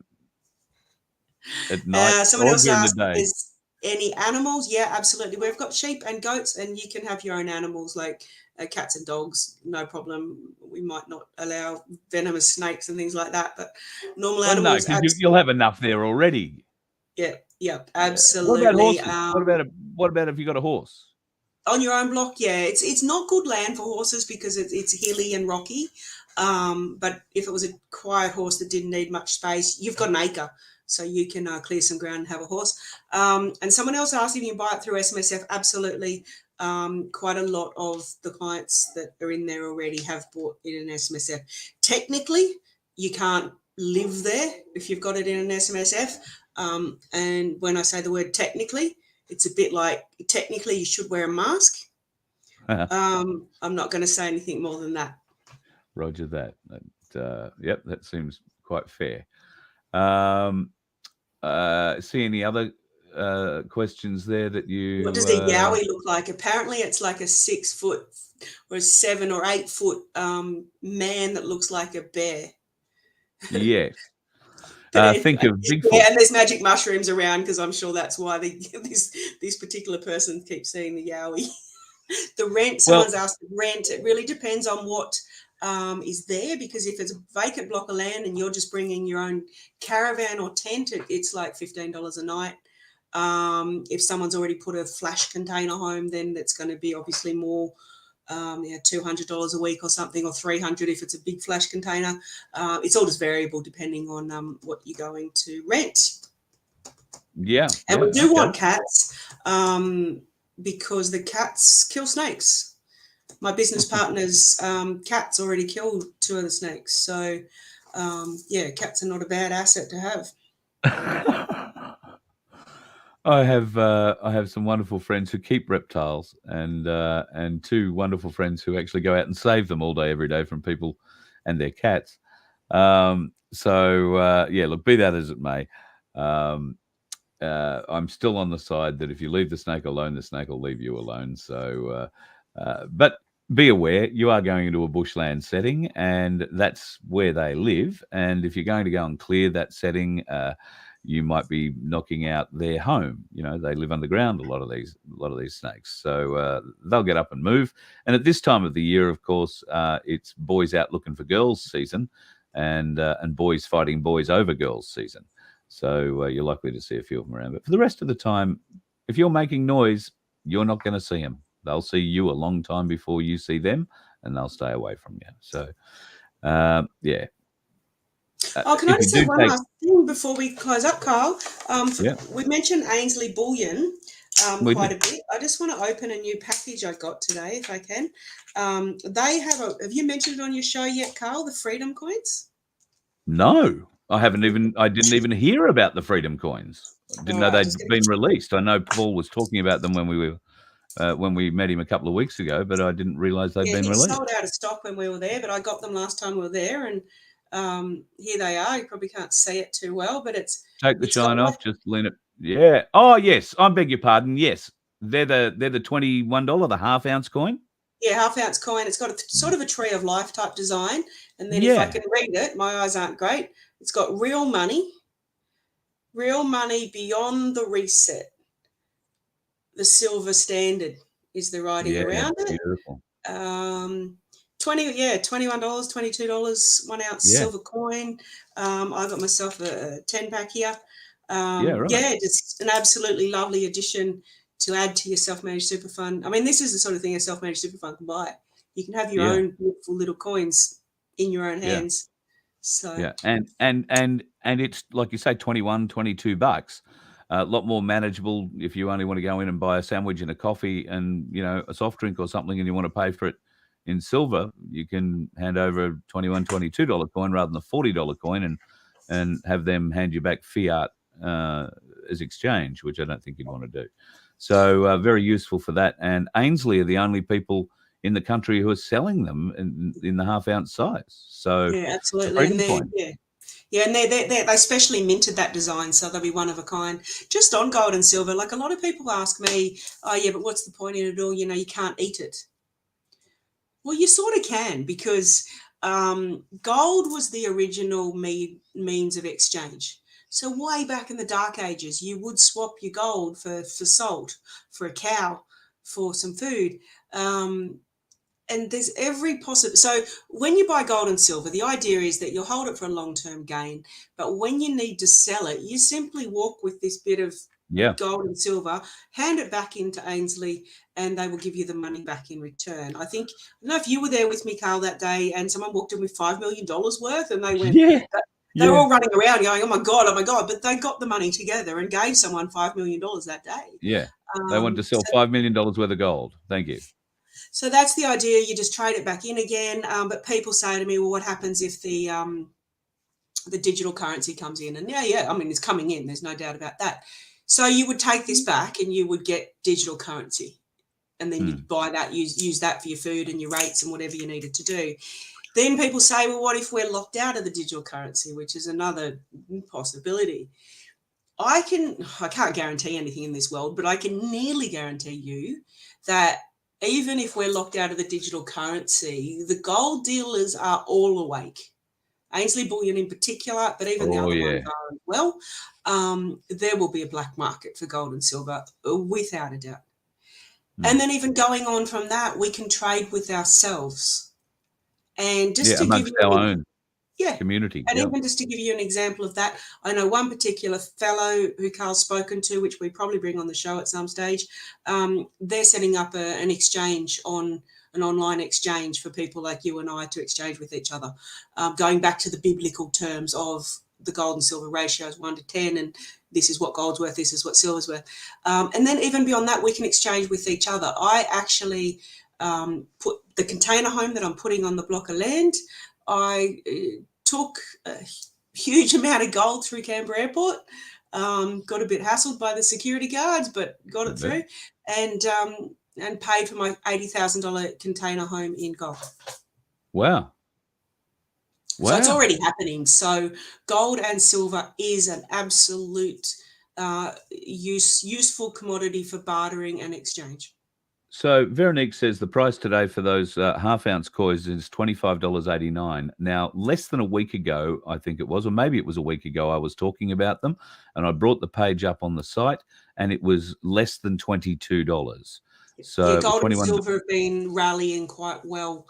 A: at night
B: Someone
A: or
B: else
A: during the
B: asked,
A: day.
B: is any animals? Yeah, absolutely. We've got sheep and goats, and you can have your own animals like cats and dogs, no problem. We might not allow venomous snakes and things like that, but normal animals.
A: No, because you'll have enough there already.
B: Yeah, absolutely.
A: What about horses? What about if you got a horse?
B: On your own block, yeah, it's not good land for horses because it's hilly and rocky. But if it was a quiet horse that didn't need much space, you've got an acre, so you can clear some ground and have a horse. And someone else asked if you can buy it through SMSF. Absolutely. Quite a lot of the clients that are in there already have bought it in SMSF. Technically, you can't live there if you've got it in an SMSF. And when I say the word technically, it's a bit like technically you should wear a mask. I'm not going to say anything more than that.
A: Roger that. Yep, that seems quite fair. See any other questions there that you...
B: What does a yowie look like? Apparently it's like a 6 foot or a 7 or 8 foot man that looks like a bear.
A: Yes.
B: Anyway,
A: think of Bigfoot.
B: Yeah, and there's magic mushrooms around, because I'm sure that's why this particular person keeps seeing the yowie. The rent, someone's asked the rent. It really depends on what is there, because if it's a vacant block of land and you're just bringing your own caravan or tent, it's like $15 a night. If someone's already put a flash container home, then that's going to be obviously more. $200 a week or something, or $300 if it's a big flash container. It's all just variable depending on what you're going to rent.
A: Yeah.
B: And we do want cats because the cats kill snakes. My business partner's cats already killed 2 of the snakes. So, cats are not a bad asset to have.
A: I have some wonderful friends who keep reptiles, and 2 wonderful friends who actually go out and save them all day, every day, from people and their cats. Look, be that as it may, I'm still on the side that if you leave the snake alone, the snake will leave you alone. So, but be aware, you are going into a bushland setting, and that's where they live. And if you're going to go and clear that setting, you might be knocking out their home. They live underground, a lot of these snakes. So they'll get up and move. And at this time of the year, of course, it's boys out looking for girls season, and boys fighting boys over girls season. So you're likely to see a few of them around. But for the rest of the time, if you're making noise, you're not going to see them. They'll see you a long time before you see them, and they'll stay away from you. So, yeah.
B: Can I just say one last thing before we close up, Carl? We mentioned Ainslie Bullion quite a bit. I just want to open a new package I got today, if I can. They have you mentioned it on your show yet, Carl, the Freedom Coins?
A: No, I didn't even hear about the Freedom Coins. I didn't know they'd been released. I know Paul was talking about them when we met him a couple of weeks ago, but I didn't realize they'd been released.
B: Sold out of stock when we were there, but I got them last time we were there, and here they are. You probably can't see it too well, but
A: take the shine off, just lean it. Yeah. Oh yes, I beg your pardon. Yes, they're the $21, the half-ounce coin.
B: Yeah, half-ounce coin. It's got a sort of a tree of life type design, and then if I can read it, my eyes aren't great. It's got real money beyond the reset, the silver standard. is the writing
A: Yeah,
B: around it.
A: beautiful.
B: $21, $22, 1 ounce
A: Yeah,
B: silver coin. I got myself a 10-pack here.
A: yeah, right.
B: Yeah, it's an absolutely lovely addition to add to your self-managed super fund. I mean, this is the sort of thing a self-managed super fund can buy. You can have your
A: Yeah,
B: own beautiful little coins in your own
A: yeah,
B: hands. So
A: yeah. And it's like you say, 21, $22. A lot more manageable if you only want to go in and buy a sandwich and a coffee and, you know, a soft drink or something, and you want to pay for it in silver. You can hand over a $21, $22 coin rather than a $40 coin, and have them hand you back fiat as exchange, which I don't think you'd want to do. So very useful for that. And Ainslie are the only people in the country who are selling them in the half-ounce size. So
B: yeah,
A: it's a
B: absolutely.
A: freedom
B: And they're,
A: coin.
B: yeah, and they specially minted that design, so they'll be one of a kind. Just on gold and silver, like a lot of people ask me, oh yeah, but what's the point in it all? You know, you can't eat it. Well, you sort of can, because gold was the original means of exchange. So way back in the Dark Ages, you would swap your gold for salt, for a cow, for some food. And there's every possible. So when you buy gold and silver, the idea is that you'll hold it for a long-term gain. But when you need to sell it, you simply walk with this bit of
A: Yeah.
B: gold and silver, hand it back into Ainslie, and they will give you the money back in return. I don't know if you were there with me, Carl, that day, and someone walked in with $5 million worth, and they went,
A: Yeah.
B: they were
A: Yeah.
B: all running around going, oh my God, but they got the money together and gave someone $5 million that day.
A: Yeah. They wanted to sell $5 million worth of gold. Thank you.
B: So that's the idea. You just trade it back in again. But people say to me, well, what happens if the digital currency comes in? And yeah, I mean, it's coming in. There's no doubt about that. So you would take this back and you would get digital currency. And then you'd buy that, use that for your food and your rates and whatever you needed to do. Then people say, well, what if we're locked out of the digital currency, which is another possibility. I can't guarantee anything in this world, but I can nearly guarantee you that even if we're locked out of the digital currency, the gold dealers are all awake. Ainslie Bullion in particular, but even the other ones are as well. There will be a black market for gold and silver, without a doubt. And then even going on from that, we can trade with ourselves. And just to give
A: amongst
B: you
A: our own
B: yeah,
A: community.
B: and
A: Yeah.
B: even just to give you an example of that, I know one particular fellow who Carl's spoken to, which we probably bring on the show at some stage. They're setting up an exchange on an online exchange for people like you and I to exchange with each other, going back to the biblical terms of the gold and silver ratios 1 to 10, and this is what gold's worth, this is what silver's worth. And then even beyond that, we can exchange with each other. I actually put the container home that I'm putting on the block of land. I took a huge amount of gold through Canberra Airport, got a bit hassled by the security guards, but got it through, and paid for my $80,000 container home in gold.
A: Wow.
B: So it's already happening. So gold and silver is an absolute useful commodity for bartering and exchange.
A: So Veronique says the price today for those half-ounce coins is $25.89. Now, less than a week ago, I think it was, or maybe it was a week ago, I was talking about them, and I brought the page up on the site, and it was less than $22. So
B: gold and silver have been rallying quite well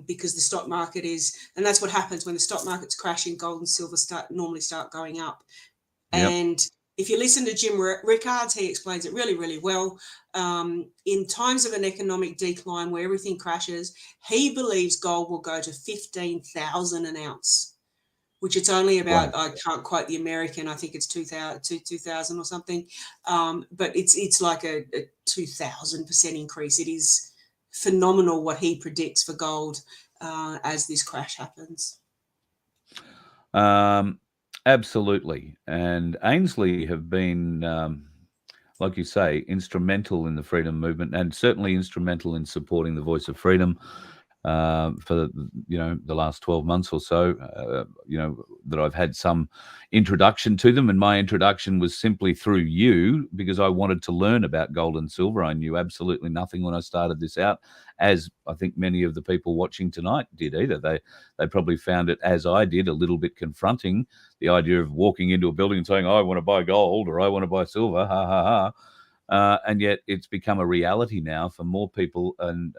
B: because the stock market is, and that's what happens when the stock market's crashing. Gold and silver normally start going up, and if you listen to Jim Rickards, he explains it really, really well. In times of an economic decline where everything crashes, he believes gold will go to 15,000 an ounce, which it's only about, I can't quote the American, I think it's 2,000 or something, but it's like a 2,000% increase. It is phenomenal what he predicts for gold as this crash happens.
A: Absolutely. And Ainslie have been, like you say, instrumental in the freedom movement, and certainly instrumental in supporting the voice of freedom for the last 12 months or so, that I've had some introduction to them. And my introduction was simply through you, because I wanted to learn about gold and silver. I knew absolutely nothing when I started this out, as I think many of the people watching tonight did either. They probably found it, as I did, a little bit confronting, the idea of walking into a building and saying, I want to buy gold or I want to buy silver, ha, ha, and yet it's become a reality now for more people. And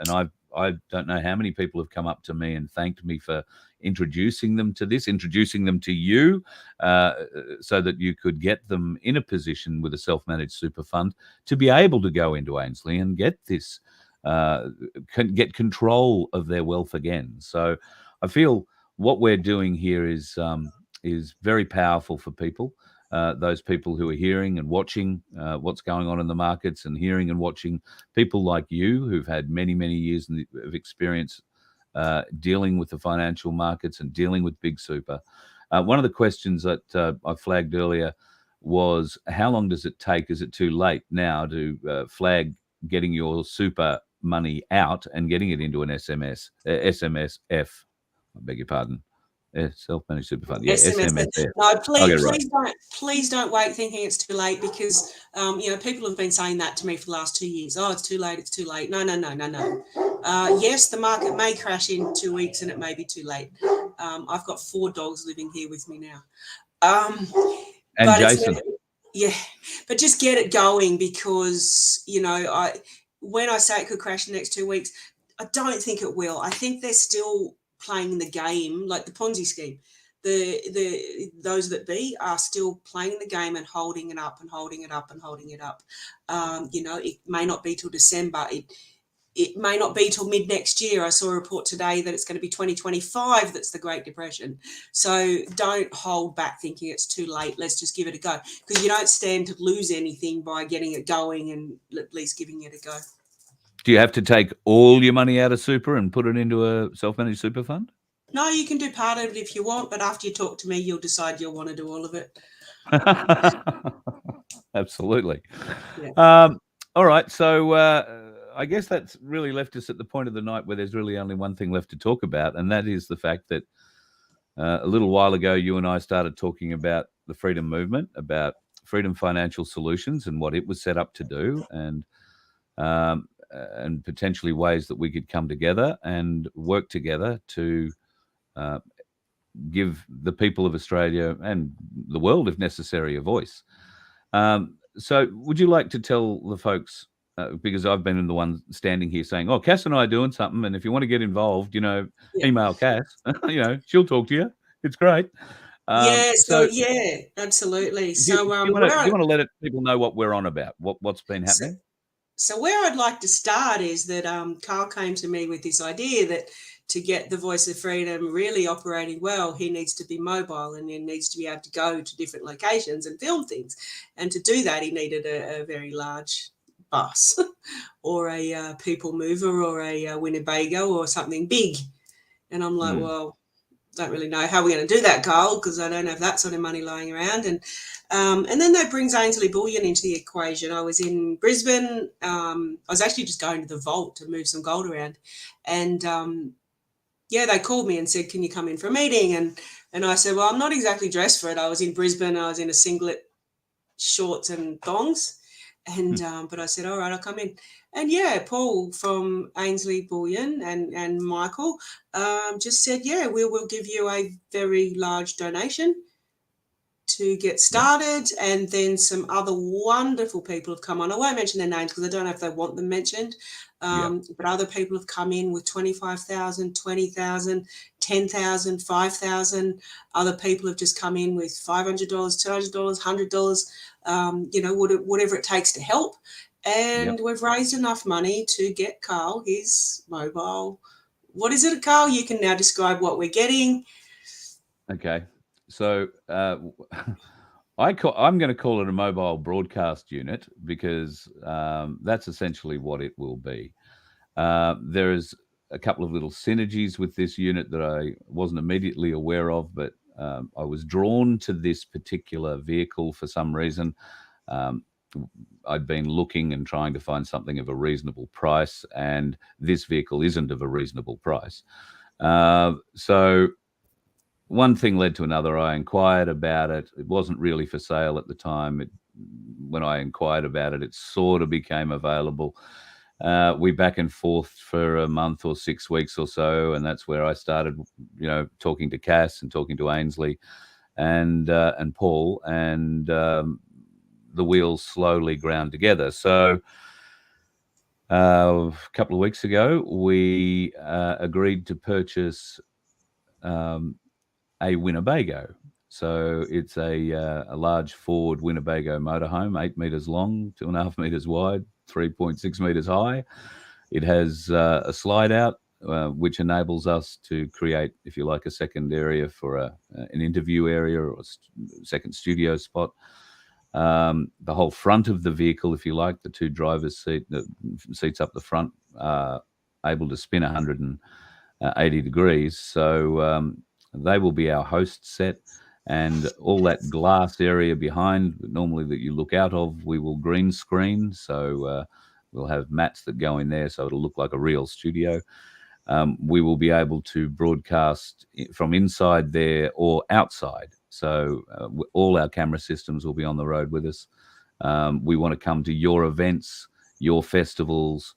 A: I don't know how many people have come up to me and thanked me for introducing them to this, introducing them to you, so that you could get them in a position with a self-managed super fund to be able to go into Ainslie and get this, get control of their wealth again. So I feel what we're doing here is very powerful for people. Those people who are hearing and watching what's going on in the markets, and hearing and watching people like you who've had many, many years of experience dealing with the financial markets and dealing with big super. One of the questions that I flagged earlier was, how long does it take? Is it too late now to flag getting your super money out and getting it into an SMSF? I beg your pardon. Self-managed super fund. Yeah, SMSF.
B: No, please don't wait thinking it's too late, because people have been saying that to me for the last 2 years. Oh, it's too late. It's too late. No. Yes, the market may crash in 2 weeks, and it may be too late. I've got 4 dogs living here with me now.
A: And Jason.
B: But just get it going, because when I say it could crash in the next 2 weeks, I don't think it will. I think they're still playing the game, like the Ponzi scheme. Those that be are still playing the game and holding it up and holding it up and holding it up. It may not be till December. It may not be till mid next year. I saw a report today that it's going to be 2025 that's the Great Depression. So don't hold back thinking it's too late. Let's just give it a go, because you don't stand to lose anything by getting it going and at least giving it a go.
A: Do you have to take all your money out of super and put it into a self-managed super fund?
B: No, you can do part of it if you want, but after you talk to me, you'll decide you'll want to do all of it.
A: Absolutely.
B: Yeah.
A: All right. So I guess that's really left us at the point of the night where there's really only one thing left to talk about, and that is the fact that a little while ago, you and I started talking about the freedom movement, about Freedom Financial Solutions and what it was set up to do, and potentially ways that we could come together and work together to give the people of Australia and the world, if necessary, a voice. So would you like to tell the folks, because I've been the one standing here saying, oh, Cass and I are doing something, and if you want to get involved, email Cass, she'll talk to you. It's great.
B: Absolutely.
A: Do you want to let people know what we're on about, what's been happening?
B: So where I'd like to start is that Carl came to me with this idea that to get the Voice of Freedom really operating well, he needs to be mobile, and he needs to be able to go to different locations and film things. And to do that, he needed a very large bus or a people mover or a Winnebago or something big. And I'm like, well, don't really know how we're going to do that, Carl, because I don't have that sort of money lying around. And then that brings Ainslie Bullion into the equation. I was in Brisbane. I was actually just going to the vault to move some gold around. And, they called me and said, can you come in for a meeting? And I said, well, I'm not exactly dressed for it. I was in Brisbane. I was in a singlet, shorts and thongs. And but I said, all right, I'll come in. And Paul from Ainslie Bullion and Michael just said, we will give you a very large donation to get started. And then some other wonderful people have come on. I won't mention their names because I don't know if they want them mentioned. But other people have come in with 25,000, 20,000, 10,000, 5,000. Other people have just come in with $500, $200, $100, whatever it takes to help. And we've raised enough money to get Carl his mobile. What is it, Carl? You can now describe what we're getting.
A: Okay. So I'm going to call it a mobile broadcast unit, because that's essentially what it will be. There is a couple of little synergies with this unit that I wasn't immediately aware of, but I was drawn to this particular vehicle for some reason. I'd been looking and trying to find something of a reasonable price, and this vehicle isn't of a reasonable price. So one thing led to another. I inquired about it. It wasn't really for sale at the time. When I inquired about it, it sort of became available. We back and forth for a month or 6 weeks or so, and that's where I started, talking to Cass and talking to Ainslie and Paul, and the wheels slowly ground together. So a couple of weeks ago, we agreed to purchase a Winnebago. So it's a large Ford Winnebago motorhome, 8 meters long, 2.5 meters wide, 3.6 meters high. It has a slide out, which enables us to create, if you like, a second area for an interview area or a second studio spot. The whole front of the vehicle, if you like, the two driver's seats up the front, able to spin 180 degrees. So they will be our host set, and all that glass area behind, normally that you look out of, we will green screen. So we'll have mats that go in there, so it'll look like a real studio. We will be able to broadcast from inside there or outside. So all our camera systems will be on the road with us. We want to come to your events, your festivals.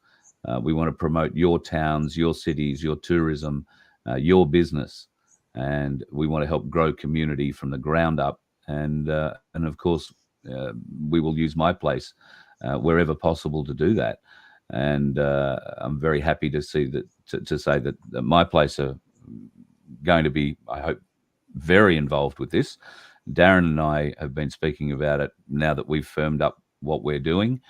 A: We want to promote your towns, your cities, your tourism, your business. And we want to help grow community from the ground up. And of course, we will use my place wherever possible to do that. And I'm very happy to see that, to say that my place are going to be, I hope, very involved with this. Darren and I have been speaking about it now that we've firmed up what we're doing.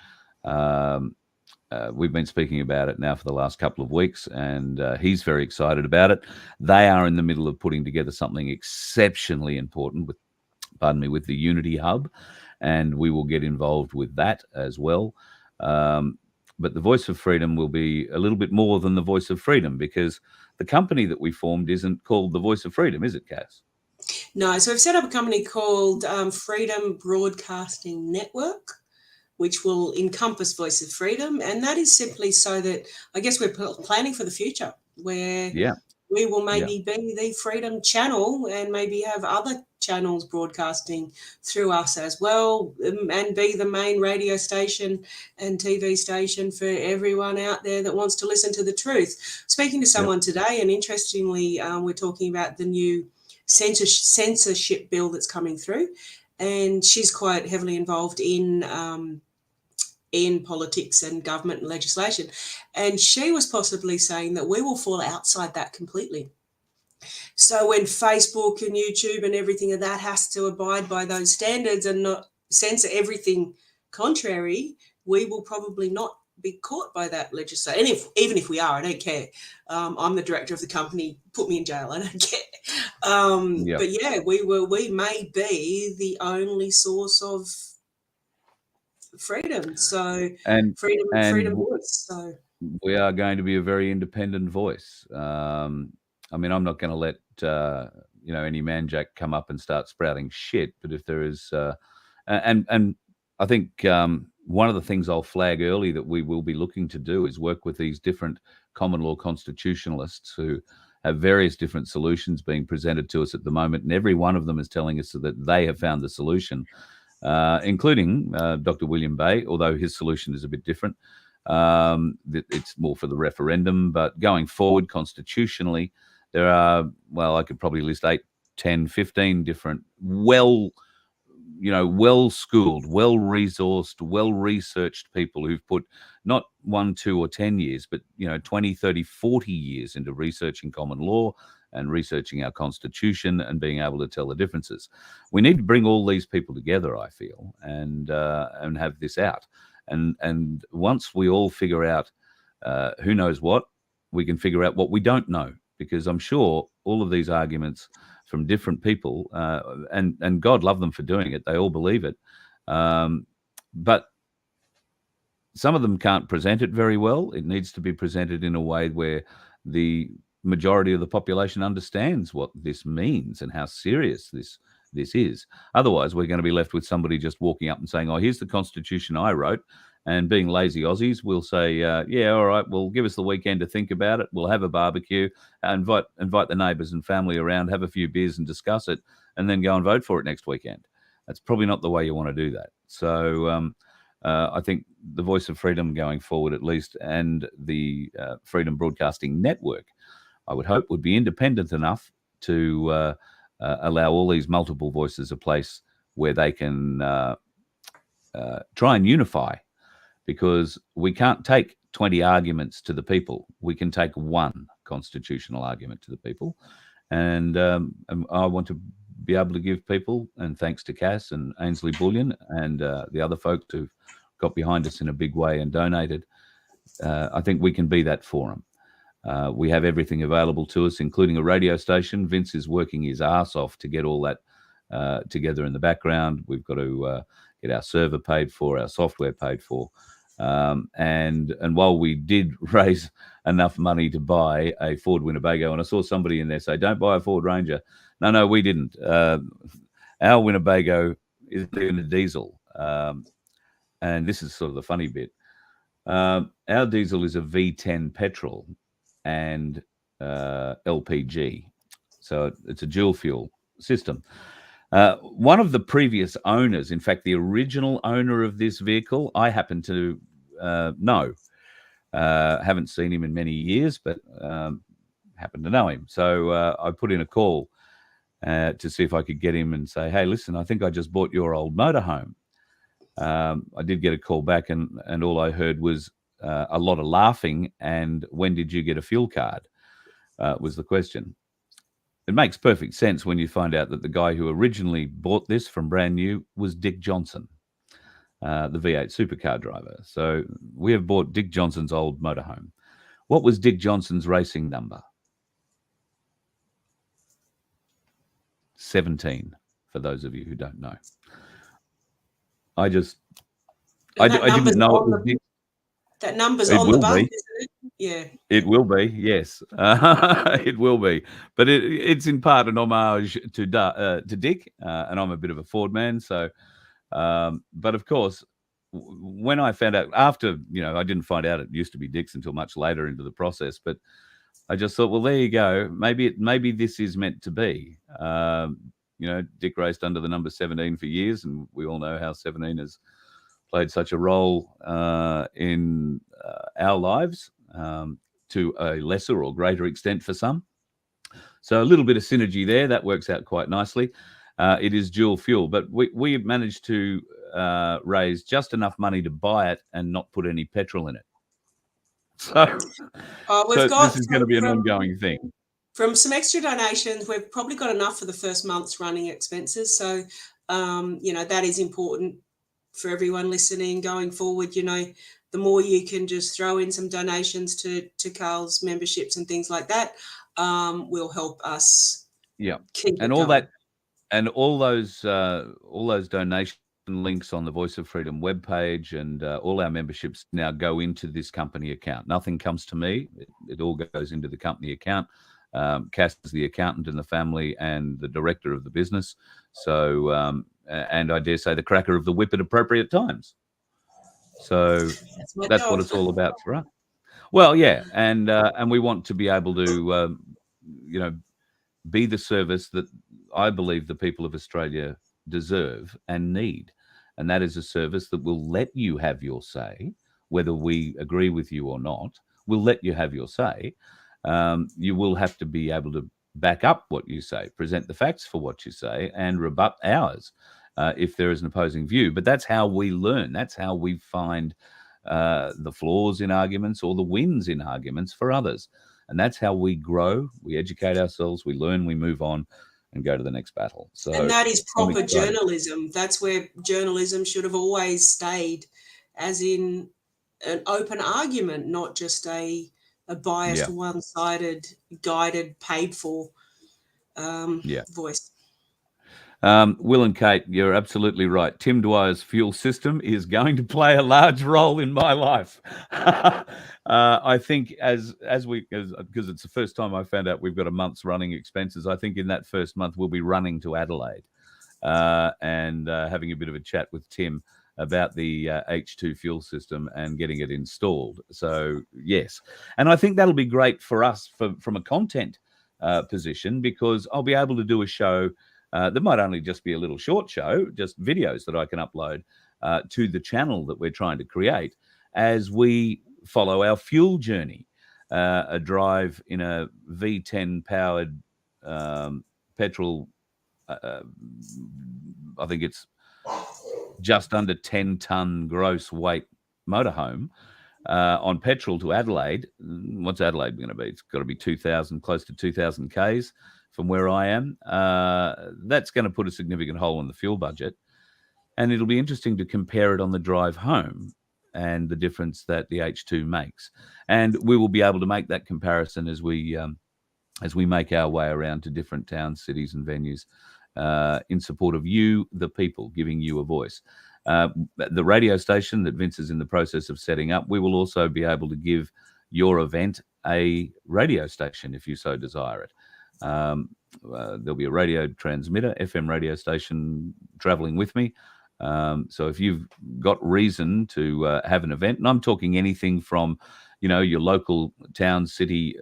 A: We've been speaking about it now for the last couple of weeks, and he's very excited about it. They are in the middle of putting together something exceptionally important with, with the Unity Hub, and we will get involved with that as well. But the Voice of Freedom will be a little bit more than the Voice of Freedom, because the company that we formed isn't called the Voice of Freedom, is it, Cass?
B: No, so we've set up a company called Freedom Broadcasting Network, which will encompass Voice of Freedom. And that is simply so that, I guess, we're planning for the future, where we will maybe be the Freedom channel and maybe have other channels broadcasting through us as well, and be the main radio station and TV station for everyone out there that wants to listen to the truth. Speaking to someone today, and interestingly, we're talking about the new censorship bill that's coming through, and she's quite heavily involved in politics and government and legislation. And she was possibly saying that we will fall outside that completely. So when Facebook and YouTube and everything of that has to abide by those standards and not censor everything contrary, we will probably not be caught by that legislation. And even if we are, I don't care. I'm the director of the company. Put me in jail. I don't care. But yeah, we may be the only source of freedom. So freedom voice. So
A: we are going to be a very independent voice. I mean, I'm not going to let any manjack come up and start sprouting shit. But if there is, and I think one of the things I'll flag early that we will be looking to do is work with these different common law constitutionalists who have various different solutions being presented to us at the moment, and every one of them is telling us that they have found the solution, including Dr. William Bay, although his solution is a bit different. It's more for the referendum, but going forward constitutionally, there are, well, I could probably list 8, 10, 15 different well-schooled, well-resourced, well-researched people who've put not 1, 2, or 10 years, but 20, 30, 40 years into researching common law and researching our constitution and being able to tell the differences. We need to bring all these people together, I feel, and have this out. And once we all figure out who knows what, we can figure out what we don't know, because I'm sure all of these arguments from different people, and God love them for doing it, they all believe it, but some of them can't present it very well. It needs to be presented in a way where the majority of the population understands what this means and how serious this is. Otherwise, we're going to be left with somebody just walking up and saying, oh, here's the Constitution I wrote. And being lazy Aussies, we'll say, yeah, all right, well, give us the weekend to think about it. We'll have a barbecue, invite the neighbours and family around, have a few beers and discuss it, and then go and vote for it next weekend. That's probably not the way you want to do that. So I think the Voice of Freedom going forward, at least, and the Freedom Broadcasting Network, I would hope, would be independent enough to allow all these multiple voices a place where they can try and unify, because we can't take 20 arguments to the people. We can take one constitutional argument to the people. And I want to be able to give people, and thanks to Cass and Ainslie Bullion and the other folks who've got behind us in a big way and donated, I think we can be that forum. We have everything available to us, including a radio station. Vince is working his ass off to get all that together in the background. We've got to get our server paid for, our software paid for. And while we did raise enough money to buy a Ford Winnebago, and I saw somebody in there say, don't buy a Ford Ranger. No, we didn't. Our Winnebago is even a diesel. And this is sort of the funny bit. Our diesel is a V10 petrol and LPG. So it's a dual fuel system. One of the previous owners, in fact, the original owner of this vehicle, I happen to know. Haven't seen him in many years, but happen to know him. So I put in a call to see if I could get him and say, hey, listen, I think I just bought your old motorhome. I did get a call back, and all I heard was a lot of laughing. And when did you get a fuel card? Was the question. It makes perfect sense when you find out that the guy who originally bought this from brand new was Dick Johnson, the V8 supercar driver. So we have bought Dick Johnson's old motorhome. What was Dick Johnson's racing number? 17, for those of you who don't know. I didn't know it was Dick.
B: That number's on the bus, isn't it? Yeah.
A: It will be, yes. It will be. But it's in part an homage to Dick, and I'm a bit of a Ford man. So, but of course, when I found out, after, I didn't find out it used to be Dick's until much later into the process, but I just thought, well, there you go. Maybe this is meant to be. Dick raced under the number 17 for years, and we all know how 17 has played such a role in our lives, to a lesser or greater extent for some. So a little bit of synergy there. That works out quite nicely. It is dual fuel, but we managed to raise just enough money to buy it and not put any petrol in it. So, this is going to be an ongoing thing.
B: From some extra donations, we've probably got enough for the first month's running expenses. So, that is important for everyone listening going forward. The more you can just throw in some donations to Carl's memberships and things like that, will help us.
A: Yeah,
B: keep
A: and all going. That, and all those donation links on the Voice of Freedom webpage, and all our memberships now go into this company account. Nothing comes to me; it all goes into the company account. Cass is the accountant in the family and the director of the business. So, and I dare say the cracker of the whip at appropriate times. So that's what it's all about for us. Well, yeah, and we want to be able to, be the service that I believe the people of Australia deserve and need, and that is a service that will let you have your say, whether we agree with you or not. We'll let you have your say. You will have to be able to back up what you say, present the facts for what you say, and rebut ours if there is an opposing view. But that's how we learn. That's how we find the flaws in arguments or the wins in arguments for others. And that's how we grow. We educate ourselves, we learn, we move on and go to the next battle. So,
B: and that is proper journalism. That's where journalism should have always stayed, as in an open argument, not just a biased, one-sided, guided, paid-for voice.
A: Will and Kate, you're absolutely right. Tim Dwyer's fuel system is going to play a large role in my life. I think because it's the first time I found out we've got a month's running expenses, I think in that first month we'll be running to Adelaide and having a bit of a chat with Tim about the H2 fuel system and getting it installed. So, yes. And I think that'll be great for us from a content position, because I'll be able to do a show that might only just be a little short show, just videos that I can upload to the channel that we're trying to create as we follow our fuel journey, a drive in a V10 powered petrol. I think it's just under 10-ton gross weight motorhome on petrol to Adelaide. What's Adelaide going to be? It's got to be 2,000, close to 2,000 Ks from where I am. That's going to put a significant hole in the fuel budget. And it'll be interesting to compare it on the drive home and the difference that the H2 makes. And we will be able to make that comparison as we make our way around to different towns, cities and venues in support of you, the people, giving you a voice. The radio station that Vince is in the process of setting up, we will also be able to give your event a radio station if you so desire it. There'll be a radio transmitter, FM radio station traveling with me. So if you've got reason to have an event, and I'm talking anything from, your local town, city,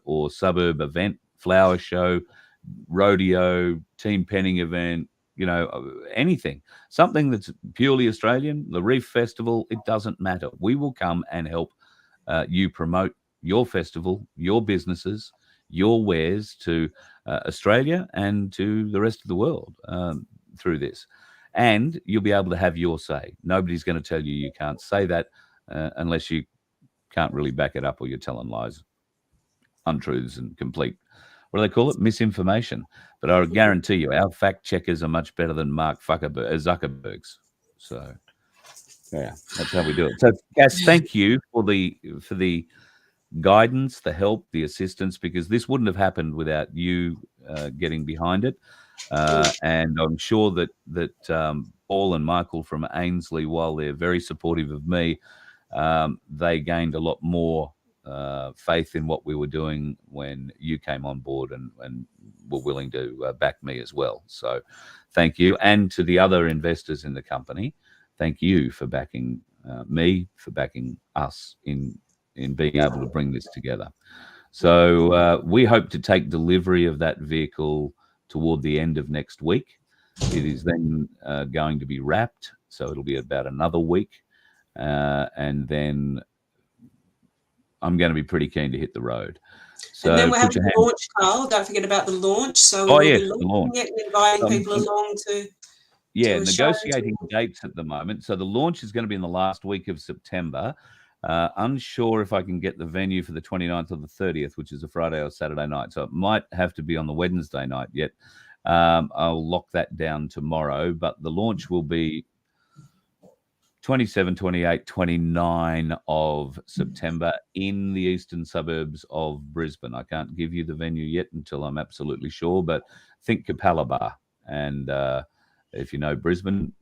A: or suburb event, flower show, rodeo, team penning event, anything, something that's purely Australian, the Reef Festival, it doesn't matter. We will come and help you promote your festival, your businesses, your wares to Australia and to the rest of the world through this. And you'll be able to have your say. Nobody's going to tell you can't say that unless you can't really back it up or you're telling lies, untruths, and complete, what do they call it? Misinformation. But I guarantee you, our fact checkers are much better than Mark Zuckerberg's. So, yeah, that's how we do it. So, Cass, thank you for the guidance, the help, the assistance, because this wouldn't have happened without you getting behind it. And I'm sure that Paul and Michael from Ainslie, while they're very supportive of me, they gained a lot more faith in what we were doing when you came on board and were willing to back me as well. So thank you. And to the other investors in the company, thank you for backing me, for backing us in being able to bring this together. So we hope to take delivery of that vehicle toward the end of next week. It is then going to be wrapped, so it'll be about another week. And then I'm going to be pretty keen to hit the road. So
B: and then we're having the launch, Carl. Don't forget about the launch. So
A: we'll
B: be inviting people along to
A: negotiating dates at the moment. So the launch is going to be in the last week of September. Unsure if I can get the venue for the 29th or the 30th, which is a Friday or Saturday night. So it might have to be on the Wednesday night yet. I'll lock that down tomorrow. But the launch will be 27, 28, 29 of September in the eastern suburbs of Brisbane. I can't give you the venue yet until I'm absolutely sure, but think Capalaba. And if you know Brisbane,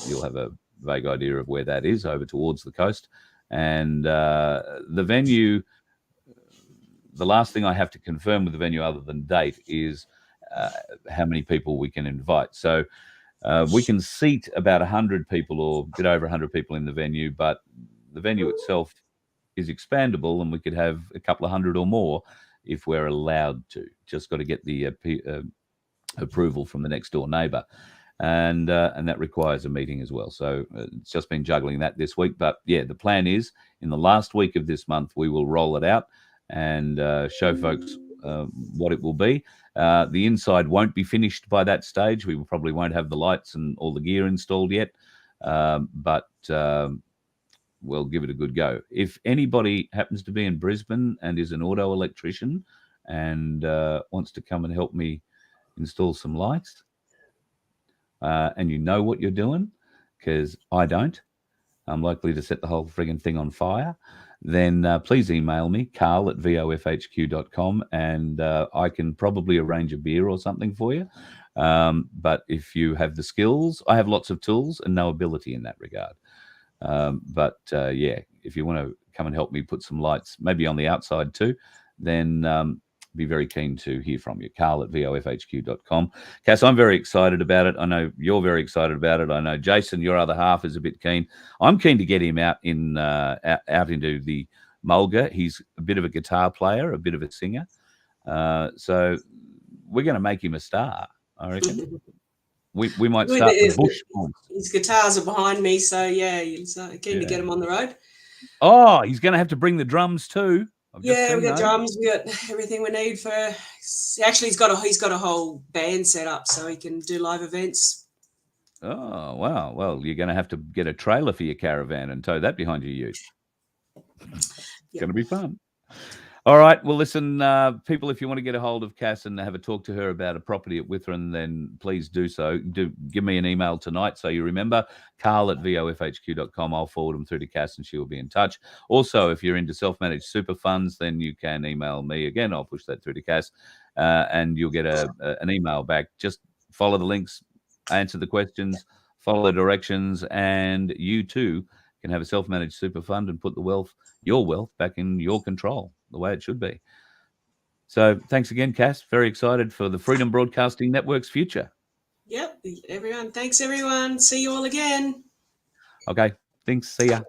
A: you'll have a vague idea of where that is, over towards the coast. And the venue, the last thing I have to confirm with the venue other than date is how many people we can invite. So we can seat about 100 people or a bit over 100 people in the venue, but the venue itself is expandable and we could have a couple of hundred or more if we're allowed to. Just got to get the approval from the next door neighbour. And that requires a meeting as well. So it's just been juggling that this week. But, yeah, the plan is in the last week of this month, we will roll it out and show folks what it will be. The inside won't be finished by that stage. We probably won't have the lights and all the gear installed yet. But we'll give it a good go. If anybody happens to be in Brisbane and is an auto electrician and wants to come and help me install some lights, and you know what you're doing, because I don't, I'm likely to set the whole frigging thing on fire, then please email me, carl@vofhq.com, and I can probably arrange a beer or something for you. But if you have the skills, I have lots of tools and no ability in that regard. Yeah, if you want to come and help me put some lights, maybe on the outside too, then be very keen to hear from you. carl@vofhq.com. Cass, I'm very excited about it. I know you're very excited about it. I know Jason, your other half, is a bit keen. I'm keen to get him out into the mulga. He's a bit of a guitar player, a bit of a singer. So we're going to make him a star, I reckon. We might start the bush.
B: His guitars are behind me, so yeah, he's keen to get him on the road.
A: Oh, he's going to have to bring the drums too.
B: We got drums, we got everything we need for. Actually, he's got a whole band set up, so he can do live events.
A: Oh, wow. Well, you're going to have to get a trailer for your caravan and tow that behind your ute. It's going to be fun. All right. Well, listen, people, if you want to get a hold of Cass and have a talk to her about a property at Witheren, then please do so. Do give me an email tonight so you remember, carl@vofhq.com. I'll forward them through to Cass and she will be in touch. Also, if you're into self-managed super funds, then you can email me. Again, I'll push that through to Cass and you'll get an email back. Just follow the links, answer the questions, follow the directions, and you too can have a self-managed super fund and put your wealth back in your control the way it should be. So thanks again, Cass. Very excited for the Freedom Broadcasting Network's future.
B: Yep, everyone. Thanks, everyone. See you all again.
A: Okay, thanks. See ya.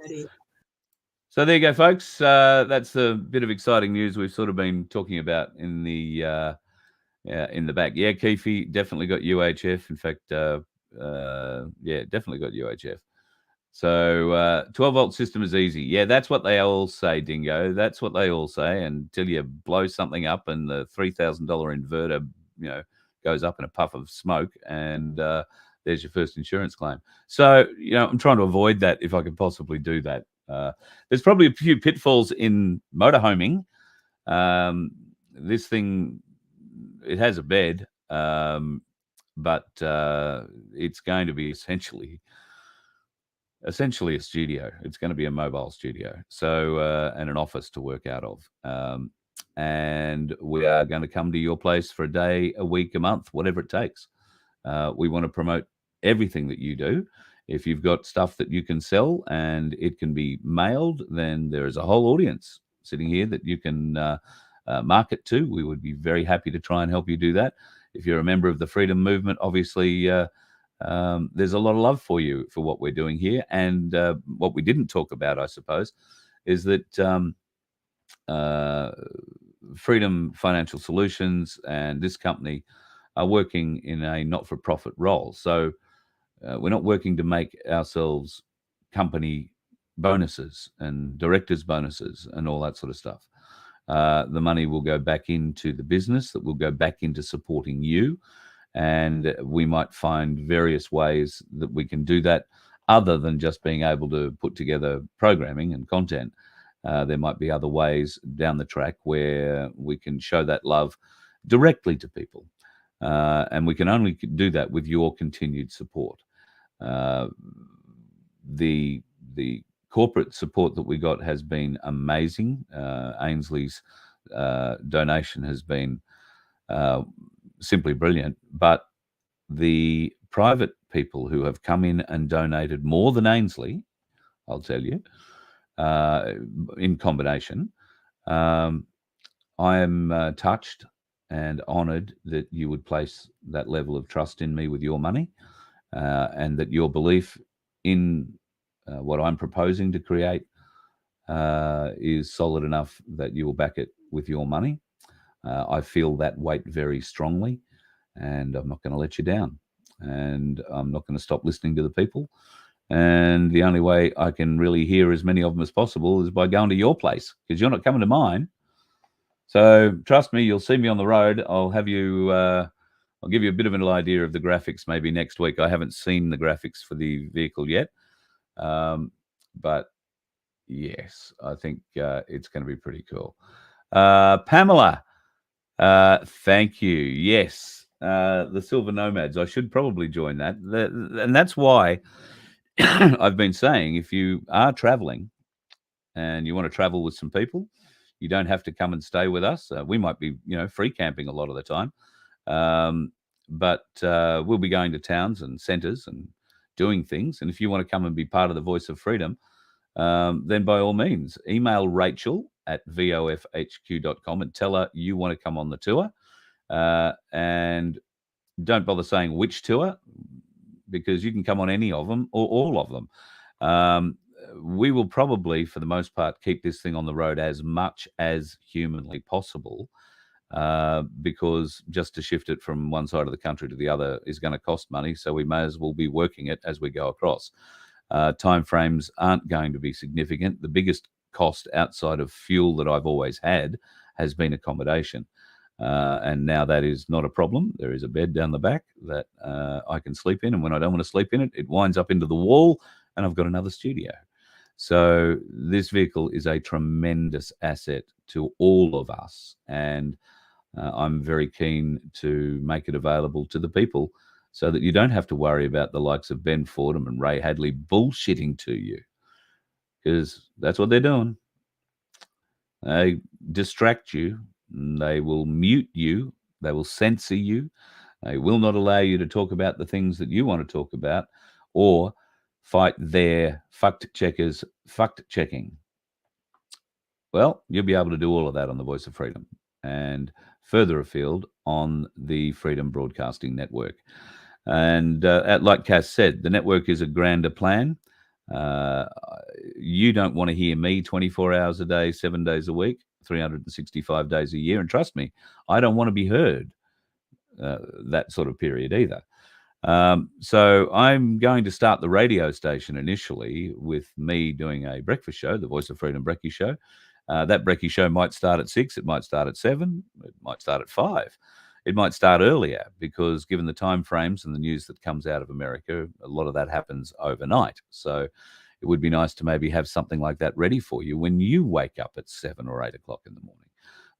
A: So there you go, folks. That's a bit of exciting news we've sort of been talking about in the back. Yeah, Keefe definitely got UHF. In fact, definitely got UHF. So 12-volt system is easy. Yeah, that's what they all say, Dingo. That's what they all say until you blow something up and the $3,000 inverter, goes up in a puff of smoke and there's your first insurance claim. So, I'm trying to avoid that if I could possibly do that. There's probably a few pitfalls in motorhoming. This thing, it has a bed, but it's going to be essentially a studio. It's going to be a mobile studio, so and an office to work out of. And we are going to come to your place for a day, a week, a month, whatever it takes. We want to promote everything that you do. If you've got stuff that you can sell and it can be mailed, then there is a whole audience sitting here that you can market to. We would be very happy to try and help you do that. If you're a member of the Freedom Movement, obviously there's a lot of love for you for what we're doing here. And what we didn't talk about, I suppose, is that Freedom Financial Solutions and this company are working in a not-for-profit role. So we're not working to make ourselves company bonuses and directors' bonuses and all that sort of stuff. The money will go back into the business, that will go back into supporting you. And we might find various ways that we can do that other than just being able to put together programming and content. There might be other ways down the track where we can show that love directly to people. And we can only do that with your continued support. The corporate support that we got has been amazing. Ainslie's donation has been simply brilliant, but the private people who have come in and donated more than Ainslie, I'll tell you, in combination, I am touched and honoured that you would place that level of trust in me with your money, and that your belief in what I'm proposing to create is solid enough that you will back it with your money. I feel that weight very strongly, and I'm not going to let you down. And I'm not going to stop listening to the people. And the only way I can really hear as many of them as possible is by going to your place, because you're not coming to mine. So trust me, you'll see me on the road. I'll have you. I'll give you a bit of an idea of the graphics maybe next week. I haven't seen the graphics for the vehicle yet, but yes, I think it's going to be pretty cool. Pamela. Thank you. Yes, the Silver Nomads. I should probably join that. And that's why I've been saying, if you are traveling and you want to travel with some people, you don't have to come and stay with us. We might be, free camping a lot of the time. But we'll be going to towns and centres and doing things. And if you want to come and be part of the Voice of Freedom, then by all means, email Rachel at vofhq.com and tell her you want to come on the tour. And don't bother saying which tour, because you can come on any of them or all of them. We will probably, for the most part, keep this thing on the road as much as humanly possible, because just to shift it from one side of the country to the other is going to cost money. So we may as well be working it as we go across. Timeframes aren't going to be significant. The biggest cost outside of fuel that I've always had has been accommodation. And now that is not a problem. There is a bed down the back that I can sleep in. And when I don't want to sleep in it, it winds up into the wall and I've got another studio. So this vehicle is a tremendous asset to all of us. And I'm very keen to make it available to the people so that you don't have to worry about the likes of Ben Fordham and Ray Hadley bullshitting to you, because that's what they're doing. They distract you. They will mute you. They will censor you. They will not allow you to talk about the things that you want to talk about or fight their fucked checkers fucked checking. Well, you'll be able to do all of that on the Voice of Freedom and further afield on the Freedom Broadcasting Network. And like Cass said, the network is a grander plan. You don't want to hear me 24 hours a day, 7 days a week, 365 days a year. And trust me, I don't want to be heard that sort of period either. So I'm going to start the radio station initially with me doing a breakfast show, the Voice of Freedom Brekkie Show. That Brekkie Show might start at 6, it might start at 7, it might start at 5. It might start earlier because given the time frames and the news that comes out of America, a lot of that happens overnight. So it would be nice to maybe have something like that ready for you when you wake up at 7 or 8 o'clock in the morning.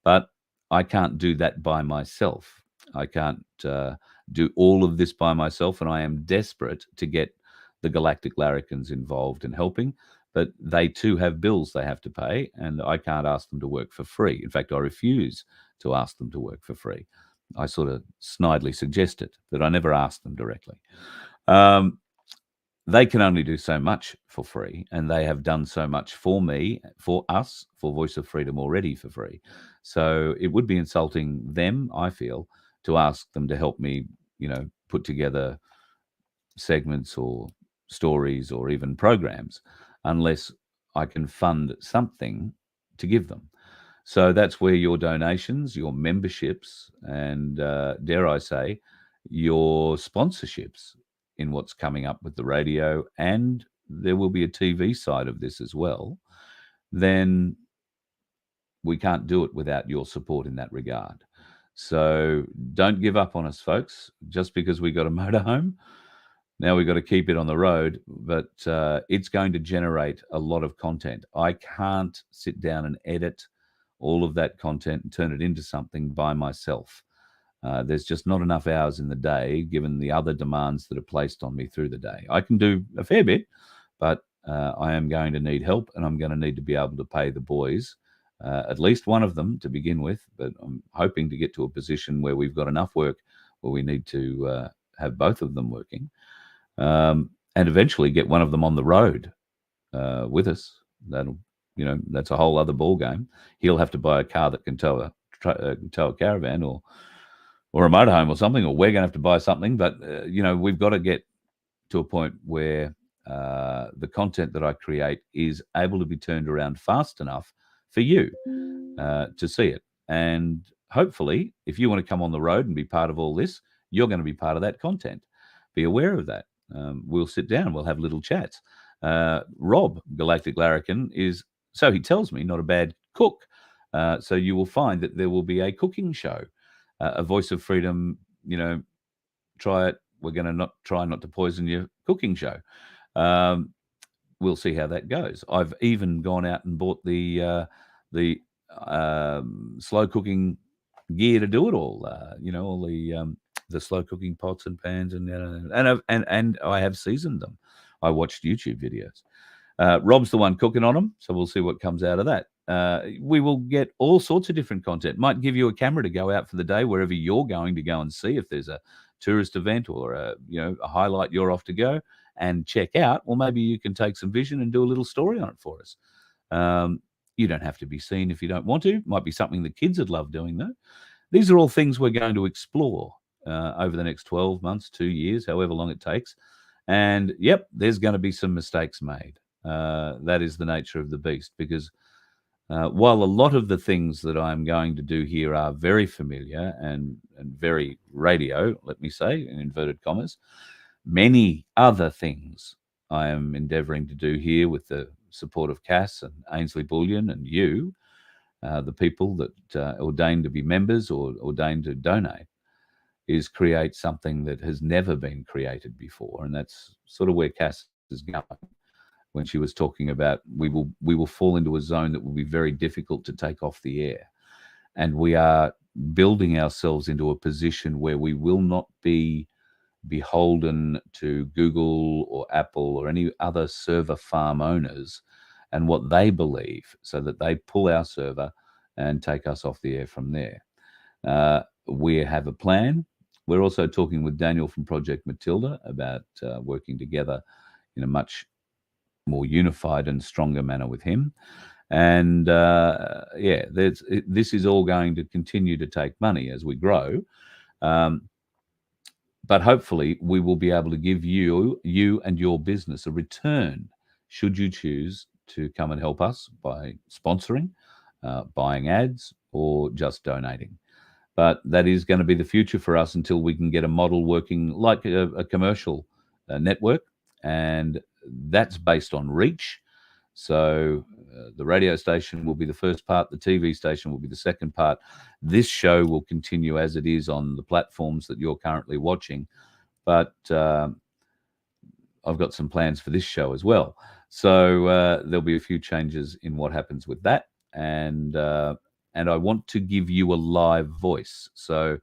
A: But I can't do that by myself. I can't do all of this by myself, and I am desperate to get the Galactic Larrikins involved in helping. But they too have bills they have to pay, and I can't ask them to work for free. In fact, I refuse to ask them to work for free. I sort of snidely suggest it, but I never ask them directly. They can only do so much for free, and they have done so much for me, for us, for Voice of Freedom already for free. So it would be insulting them, I feel, to ask them to help me, put together segments or stories or even programs unless I can fund something to give them. So that's where your donations, your memberships, and dare I say, your sponsorships in what's coming up with the radio, and there will be a TV side of this as well, then we can't do it without your support in that regard. So don't give up on us, folks, just because we got a motorhome. Now we've got to keep it on the road, but it's going to generate a lot of content. I can't sit down and edit all of that content and turn it into something by myself. There's just not enough hours in the day, given the other demands that are placed on me through the day. I can do a fair bit, but I am going to need help, and I'm going to need to be able to pay the boys, at least one of them to begin with. But I'm hoping to get to a position where we've got enough work where we need to have both of them working, and eventually get one of them on the road with us. That's a whole other ball game. He'll have to buy a car that can tow a caravan or a motorhome or something, or we're going to have to buy something. But, we've got to get to a point where the content that I create is able to be turned around fast enough for you to see it. And hopefully, if you want to come on the road and be part of all this, you're going to be part of that content. Be aware of that. We'll sit down. We'll have little chats. Rob, Galactic Larrikin, is, so he tells me, not a bad cook. So you will find that there will be a cooking show. A Voice of Freedom, try it. We're going to try not to poison your cooking show. We'll see how that goes. I've even gone out and bought the slow cooking gear to do it all. All the slow cooking pots and pans, and I have seasoned them. I watched YouTube videos. Rob's the one cooking on them, so we'll see what comes out of that. We will get all sorts of different content. Might give you a camera to go out for the day wherever you're going to go and see if there's a tourist event or a highlight you're off to go and check out. Or maybe you can take some vision and do a little story on it for us. You don't have to be seen if you don't want to. Might be something the kids would love doing, though. These are all things we're going to explore over the next 12 months, 2 years, however long it takes. And, yep, there's going to be some mistakes made. That is the nature of the beast, because while a lot of the things that I'm going to do here are very familiar and very radio, let me say, in inverted commas, many other things I am endeavouring to do here with the support of Cass and Ainslie Bullion and you the people that ordain to be members or ordain to donate, is create something that has never been created before. And that's sort of where Cass is going when she was talking about we will fall into a zone that will be very difficult to take off the air. And we are building ourselves into a position where we will not be beholden to Google or Apple or any other server farm owners and what they believe, so that they pull our server and take us off the air from there. We have a plan. We're also talking with Daniel from Project Matilda about working together in a much more unified and stronger manner with him. And this is all going to continue to take money as we grow. But hopefully we will be able to give you and your business a return should you choose to come and help us by sponsoring, buying ads, or just donating. But that is going to be the future for us until we can get a model working like a commercial network. And that's based on reach. So the radio station will be the first part. The TV station will be the second part. This show will continue as it is on the platforms that you're currently watching. But I've got some plans for this show as well. So there'll be a few changes in what happens with that. And I want to give you a live voice. So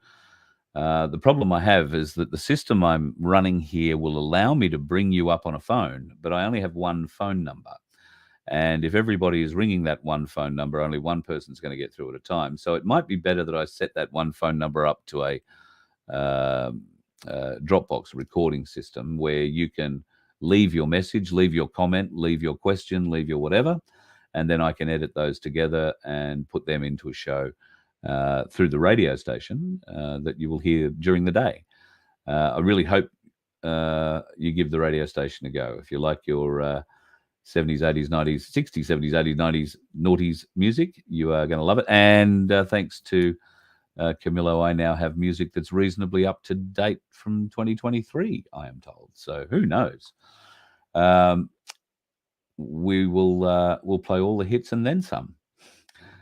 A: the problem I have is that the system I'm running here will allow me to bring you up on a phone, but I only have one phone number. And if everybody is ringing that one phone number, only one person's going to get through at a time. So it might be better that I set that one phone number up to a Dropbox recording system where you can leave your message, leave your comment, leave your question, leave your whatever, and then I can edit those together and put them into a show through the radio station that you will hear during the day. I really hope you give the radio station a go. If you like your 70s, 80s, 90s, 60s, 70s, 80s, 90s noughties music, you are going to love it. And thanks to Camillo, I now have music that's reasonably up to date from 2023, I am told. So who knows? We'll play all the hits and then some.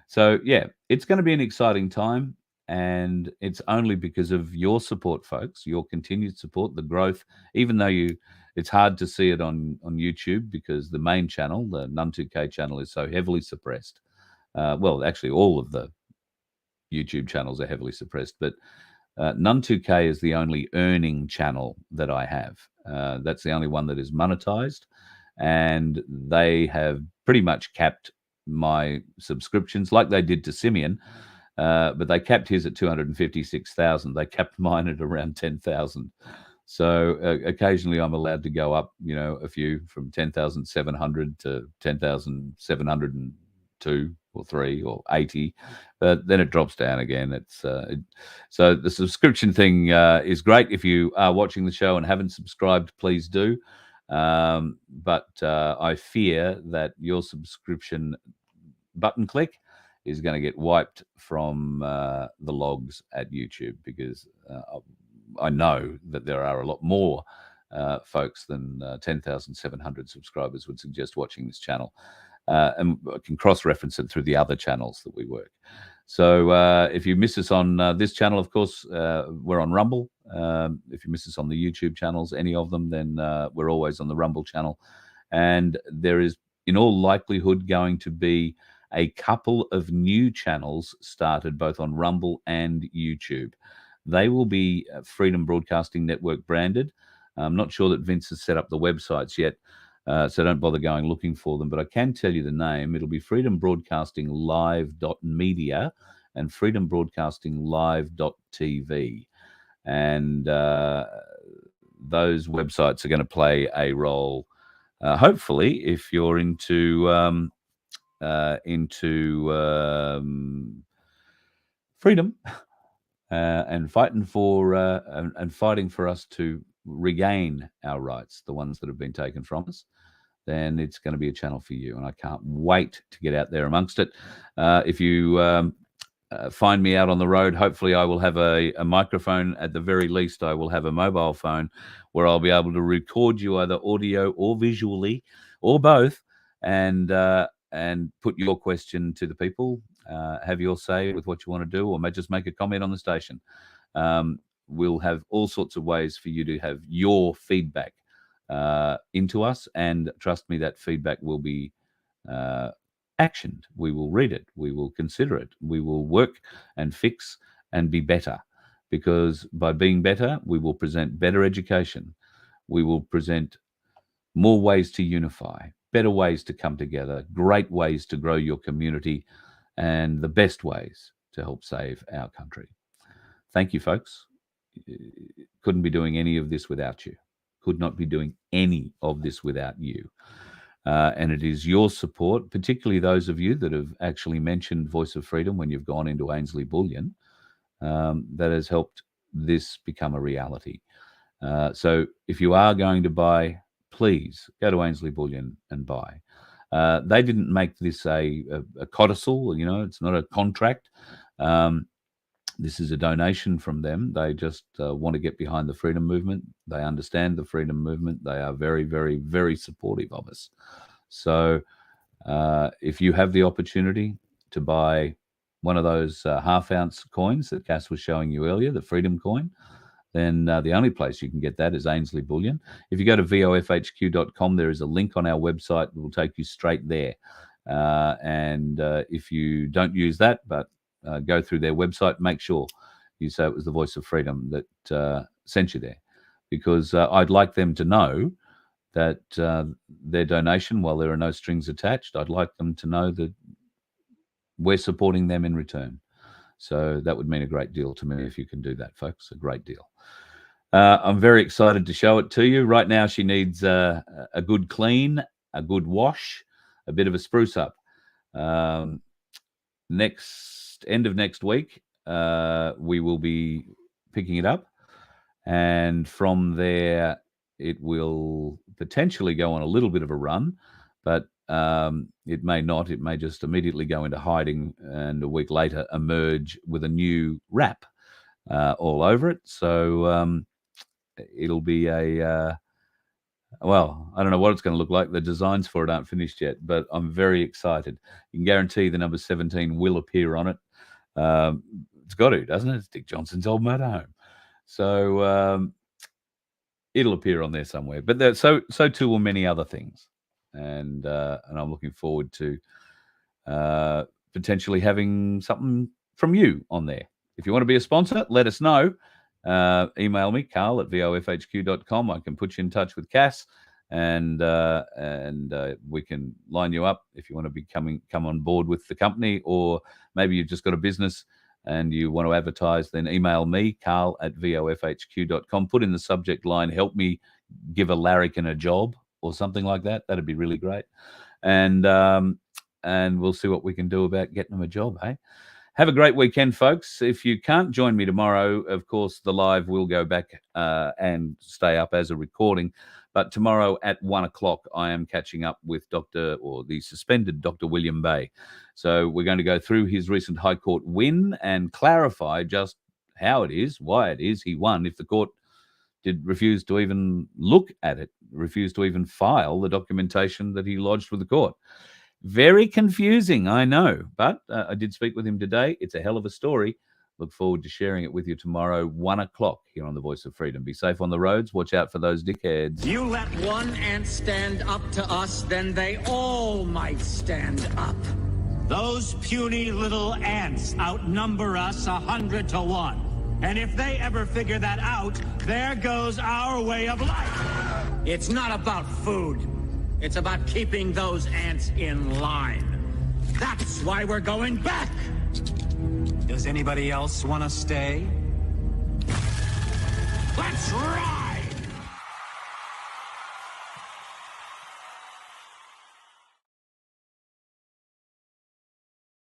A: So yeah, it's going to be an exciting time, and it's only because of your support, folks, your continued support, the growth. Even though it's hard to see it on YouTube because the main channel, the None2K channel, is so heavily suppressed. Well, actually, all of the YouTube channels are heavily suppressed, but None2K is the only earning channel that I have. That's the only one that is monetized, and they have pretty much capped my subscriptions like they did to Simeon, but they capped his at 256,000. They capped mine at around 10,000. So occasionally I'm allowed to go up, a few from 10,700 to 10,702 or 3 or 80, but then it drops down again. So the subscription thing is great. If you are watching the show and haven't subscribed, please do. But I fear that your subscription button click is going to get wiped from the logs at YouTube, because I know that there are a lot more folks than 10,700 subscribers would suggest watching this channel, and I can cross-reference it through the other channels that we work. So if you miss us on this channel, of course, we're on Rumble. If you miss us on the YouTube channels, any of them, then we're always on the Rumble channel. And there is, in all likelihood, going to be a couple of new channels started both on Rumble and YouTube. They will be Freedom Broadcasting Network branded. I'm not sure that Vince has set up the websites yet, so don't bother going looking for them. But I can tell you the name. It'll be Freedom Broadcasting Live.media and Freedom Broadcasting Live.tv. And those websites are going to play a role, hopefully, if you're into freedom and fighting for us to regain our rights, the ones that have been taken from us, then it's going to be a channel for you. And I can't wait to get out there amongst it. If you find me out on the road, hopefully I will have a microphone. At the very least, I will have a mobile phone where I'll be able to record you either audio or visually or both, and put your question to the people. have your say with what you want to do, or just make a comment on the station. We'll have all sorts of ways for you to have your feedback into us, and trust me, that feedback will be actioned. We will read it. We will consider it. We will work and fix and be better, because by being better, we will present better education. We will present more ways to unify, better ways to come together, great ways to grow your community, and the best ways to help save our country. Thank you, folks. Couldn't be doing any of this without you. Could not be doing any of this without you. And it is your support, particularly those of you that have actually mentioned Voice of Freedom when you've gone into Ainslie Bullion, that has helped this become a reality. So if you are going to buy, please go to Ainslie Bullion and buy. They didn't make this a codicil, it's not a contract. This is a donation from them. They just want to get behind the freedom movement. They understand the freedom movement. They are very, very, very supportive of us. So if you have the opportunity to buy one of those half-ounce coins that Cass was showing you earlier, the freedom coin, then the only place you can get that is Ainslie Bullion. If you go to VoFHQ.com, there is a link on our website that will take you straight there. And if you don't use that, but go through their website, make sure you say it was the Voice of Freedom that sent you there, because I'd like them to know that their donation, while there are no strings attached, I'd like them to know that we're supporting them in return. So that would mean a great deal to me if you can do that, folks, a great deal. I'm very excited to show it to you. Right now she needs a good clean, a good wash, a bit of a spruce up. End of next week, we will be picking it up, and from there it will potentially go on a little bit of a run, but it may not. It may just immediately go into hiding and a week later emerge with a new wrap all over it. So it'll be well, I don't know what it's going to look like. The designs for it aren't finished yet, but I'm very excited. You can guarantee the number 17 will appear on it. It's got to, doesn't it? It's Dick Johnson's old motorhome. So it'll appear on there somewhere. But so too will many other things. And I'm looking forward to potentially having something from you on there. If you want to be a sponsor, let us know. Email me, carl@vofhq.com. I can put you in touch with Cass, and we can line you up if you want to come on board with the company, or maybe you've just got a business and you want to advertise, then email me, carl@vofhq.com. Put in the subject line, help me give a larrikin a job, or something like that. That'd be really great. And we'll see what we can do about getting them a job, hey? Have a great weekend, folks. If you can't join me tomorrow, of course, the live will go back and stay up as a recording. But tomorrow at 1 o'clock, I am catching up with the suspended Dr. William Bay. So we're going to go through his recent High Court win and clarify just how it is, why it is he won, if the court did refuse to even look at it, refused to even file the documentation that he lodged with the court. Very confusing, I know, but I did speak with him today. It's a hell of a story. Look forward to sharing it with you tomorrow, 1 o'clock here on the Voice of Freedom. Be safe on the roads. Watch out for those dickheads.
C: You let one ant stand up to us, then they all might stand up. Those puny little ants outnumber us 100 to 1. And if they ever figure that out, there goes our way of life. It's not about food. It's about keeping those ants in line. That's why we're going back. Does anybody else want to stay? Let's ride!